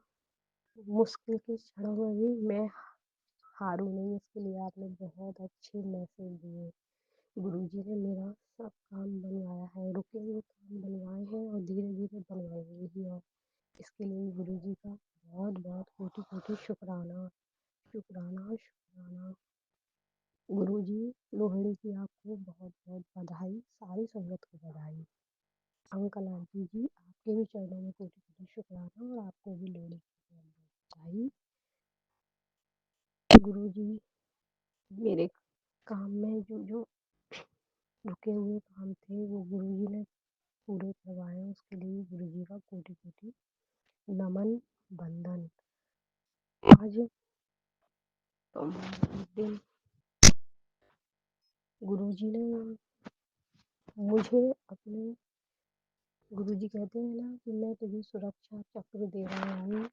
मुश्किल के क्षणों में भी मैं हारूं नहीं, इसके लिए आपने बहुत अच्छे मैसेज दिए। गुरु जी ने मेरा सब काम बनवाया है, रुके हुए काम बनवाए हैं, और धीरे धीरे बनवाएंगे भी। और इसके लिए गुरु जी का बहुत बहुत कोटि कोटि शुक्राना शुक्राना शुक्राना। गुरु जी, लोहड़ी की आपको बहुत बहुत बधाई, सारी संगत को बधाई। अंकल आंटी जी, आपके भी चरणों में कोटि कोटि शुक्राना, और आपको भी लोहड़ी की बहुत बहुत बधाई। गुरु जी, मेरे काम में जो जो रुके हुए काम थे, वो गुरु जी ने पूरे करवाए। उसके लिए गुरु जी का कोटि कोटि नमन वंदन। आज सोमवार के दिन गुरु जी ने मुझे अपने, गुरु जी कहते हैं ना कि मैं तुझे सुरक्षा चक्र दे रहा हूँ।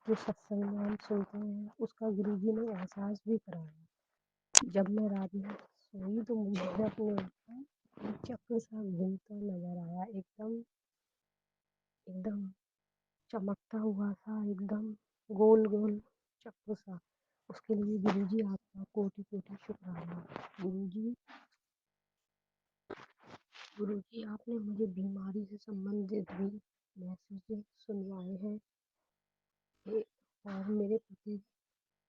जो सत्संग में हम सुनते हैं, उसका गुरु जी ने एहसास भी कराया। जब मैं रात में सोई तो मुझे अपने ऊपर एक चक्र सा घूमता नजर आया, एकदम एकदम चमकता हुआ सा, एकदम गोल गोल चक्र सा। उसके लिए गुरु जी आपका कोटि कोटि शुक्राना। गुरु जी, गुरु जी आपने मुझे बीमारी से संबंधित भी मैसेज सुनवाए हैं, और मेरे पति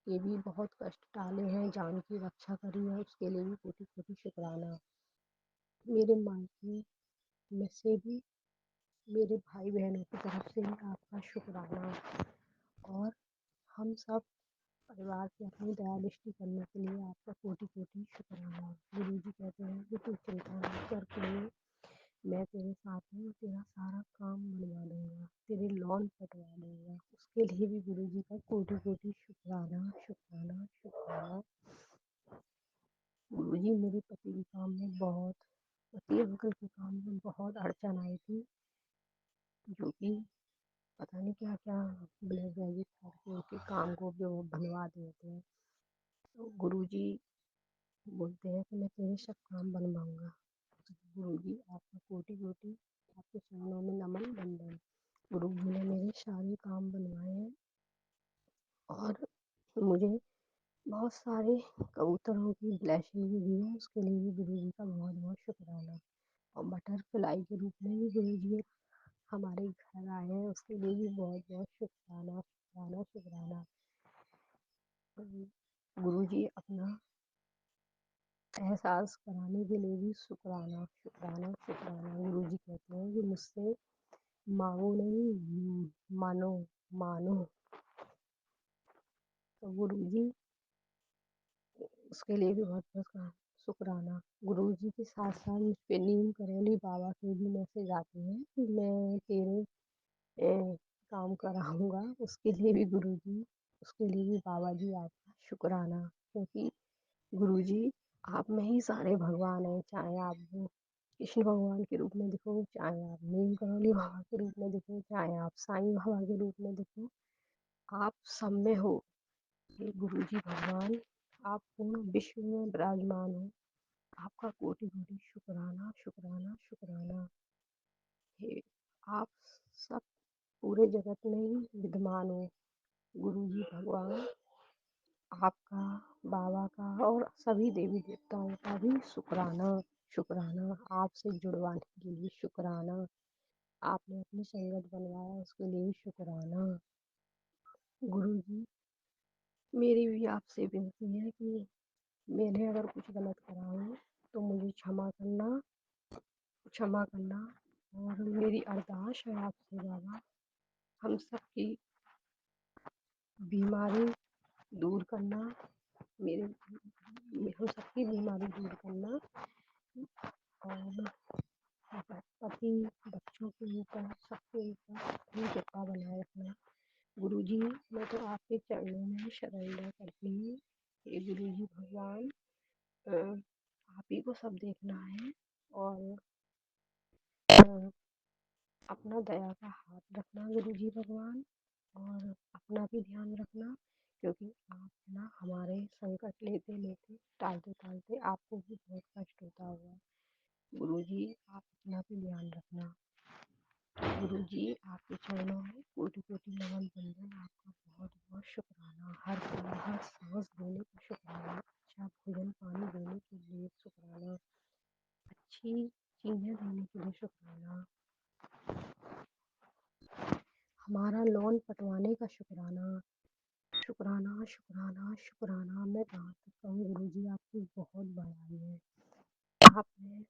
के भी बहुत कष्ट टाले हैं, जान की रक्षा करी है, उसके लिए भी कोटि कोटि शुक्राना। मेरे मायके में से भी, मेरे भाई बहनों की तरफ से भी आपका शुक्राना। और हम सब परिवार की अपनी दया दृष्टि करने के लिए आपका कोटि कोटि शुक्राना। गुरु जी कहते हैं कि तू चिंता न कर प्रिय, मैं तेरे साथ हूँ और तेरा सारा काम बनवा दूंगा, तेरे लॉन कटवा दूंगा। उसके लिए भी गुरु जी का कोटि कोटि शुक्राना शुक्राना शुक्राना। गुरु जी मेरे पति के काम में बहुत, पति अंकल के काम में बहुत अड़चन आई थी, जो कि पता नहीं क्या क्या ब्लैक मैजिक करके उनके काम को जो बनवा दिए थे। तो गुरु जी बोलते हैं कि मैं तेरे सब काम बनवाऊंगा। गुरु जी आपका कोटि कोटि आपके चरणों में नमन बंदन। गुरु जी ने मेरे सारे काम बनवाए हैं और मुझे बहुत सारे कबूतरों की ब्लेसिंग भी दी है, उसके लिए भी गुरु जी का बहुत बहुत शुक्राना। और बटरफ्लाई के रूप में भी गुरु जी हमारे घर आए हैं, उसके लिए भी बहुत बहुत शुक्राना शुक्राना शुक्राना। गुरु जी अपना एहसास कराने के लिए भी शुक्राना शुक्राना शुक्राना। गुरु जी कहते हैं कि मुझसे मांगो नहीं, मानो मानो। तो गुरु जी उसके लिए भी बहुत बहुत शुक्राना। गुरु जी के साथ साथ मुझ पे नीम करोली बाबा के भी मैसेज आते हैं कि मैं तेरे काम कराऊंगा। उसके लिए भी गुरु जी, उसके लिए भी बाबा जी आपका शुक्राना। क्योंकि गुरु जी आप में ही सारे भगवान हैं, चाहे आप वो कृष्ण भगवान के रूप में दिखो, चाहे आप नीम करोली बाबा के रूप में दिखो, चाहे आप साईं बाबा के रूप में दिखो, आप सब में हो। ये गुरु जी भगवान आप पूर्ण विश्व में विराजमान हो। आपका कोटि कोटि शुक्राना शुक्राना शुक्राना। हे आप सब पूरे जगत में ही विद्यमान हो। गुरु जी भगवान आपका, बाबा का और सभी देवी देवताओं का भी शुक्राना शुक्राना। आपसे जुड़वाने के लिए शुक्राना। आपने अपनी संगत बनवाया उसके लिए भी शुक्राना। गुरु जी मेरी भी आपसे विनती है कि मैंने अगर कुछ गलत करा हो तो मुझे क्षमा करना, क्षमा करना। और मेरी अरदास है आपसे बाबा, हम सबकी बीमारी दूर करना, मेरे हम सबकी बीमारी दूर करना। और पति बच्चों के ऊपर सबके ऊपर अपनी कृपा बनाए रखना। गुरु जी मैं तो आपके चरणों में शरण करती हूँ। ये गुरु जी भगवान आप ही को सब देखना है और अ, अपना दया का हाथ रखना गुरु जी भगवान। और अपना भी ध्यान रखना, क्योंकि आप ना हमारे संकट लेते लेते टालते टालते आपको भी बहुत कष्ट होता होगा। गुरु जी आप अपना भी ध्यान रखना। गुरु जी आपके चरणों में कोटि कोटि नमन बंदन। आपका बहुत बहुत शुक्राना। हर पल हर सांस देने का शुक्राना। अच्छा भोजन पानी देने के लिए शुक्राना। अच्छी चीजें देने के लिए शुक्राना। हमारा लोन पटवाने का शुक्राना शुक्राना शुक्राना शुक्राना। मैं कहाँ तक कहूँ गुरु जी आपकी बहुत बड़ाई है। आपने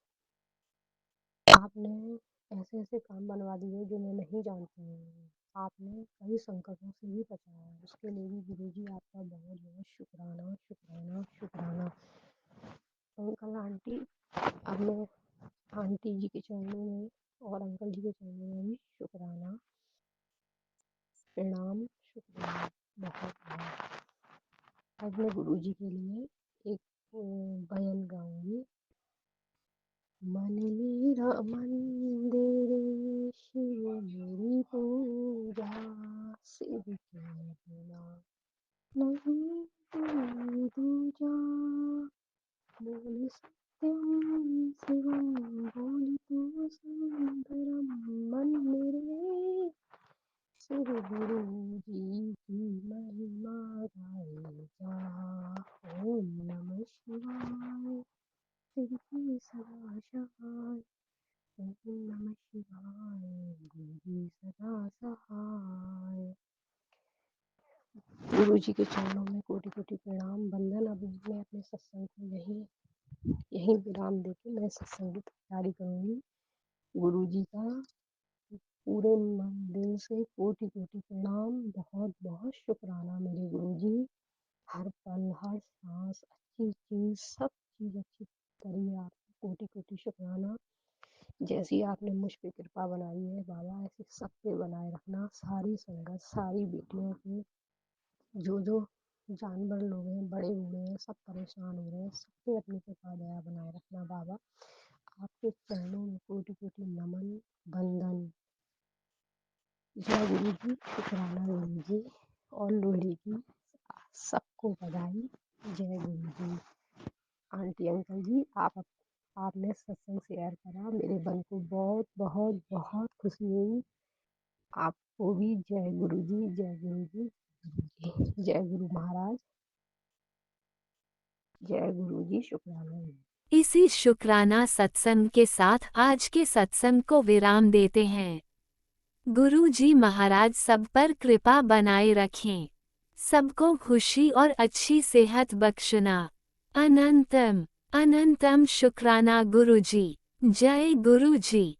आपने ऐसे ऐसे काम बनवा दिए जो मैं नहीं जानती हूँ। आपने कई संकटों से भी बचाया, उसके लिए भी गुरु जी आपका बहुत बहुत शुक्राना शुक्राना शुक्राना। अंकल आंटी, अब मैं आंटी जी के चरणों में और अंकल जी के चरणों में भी शुक्राना प्रणाम शुक्राना बहुत बहुत। आज मैं गुरु जी के लिए एक भजन गाऊंगी। मन मेरा मंदिर शिव मेरी पूजा, शिव के बिना नहीं कोई दूजा। बोल सत्यम शिवम बोल सुंदरम। मन मेरे शिव गुरु जी की महिमा गाए जा। ओम नमः शिवाय शिव की सदा सहाय। ओम नमः शिवाय गुरु जी सदा सहाय। गुरु जी के चरणों में कोटि कोटि प्रणाम बंदन। अभी मैं अपने सत्संग को यहीं यहीं विराम देके मैं सत्संग की तैयारी करूँगी। गुरुजी का पूरे मन दिल से कोटि-कोटि प्रणाम, बहुत-बहुत शुक्राना मेरे गुरुजी। हर पल, हर साँस अच्छी चीज़, सब चीज़ अच्छी करी है आपने, कोटि-कोटि शुक्राना। जैसी आपने मुझ पे कृपा बनाई है बाबा, ऐसे सब पे बनाए रखना। सारी संगत, सारी बेटियों पे, जो जानवर लोग हैं, बड़े-बूढ़े हैं, सब परेशान हो रहे हैं, सब पे अपनी कृपा दया बनाए रखना बाबा। आपके चरणों में कोटि-कोटि नमन, वंदन। जय गुरु जी, शुक्राना गुरु जी और लोहड़ी की सबको बधाई। जय गुरु जी। आंटी अंकल जी, आपने सत्संग शेयर करा, मेरे मन को बहुत बहुत बहुत खुशी हुई। आपको भी जय गुरु जी, जय गुरु जी, जय गुरु महाराज, जय गुरु जी, शुक्राना जी। इसी शुक्राना सत्संग के साथ आज के सत्संग को विराम देते हैं। गुरु जी महाराज सब पर कृपा बनाए रखें, सबको खुशी और अच्छी सेहत बख्शना। अनंतम अनंतम शुक्राना गुरु जी। जय गुरु जी।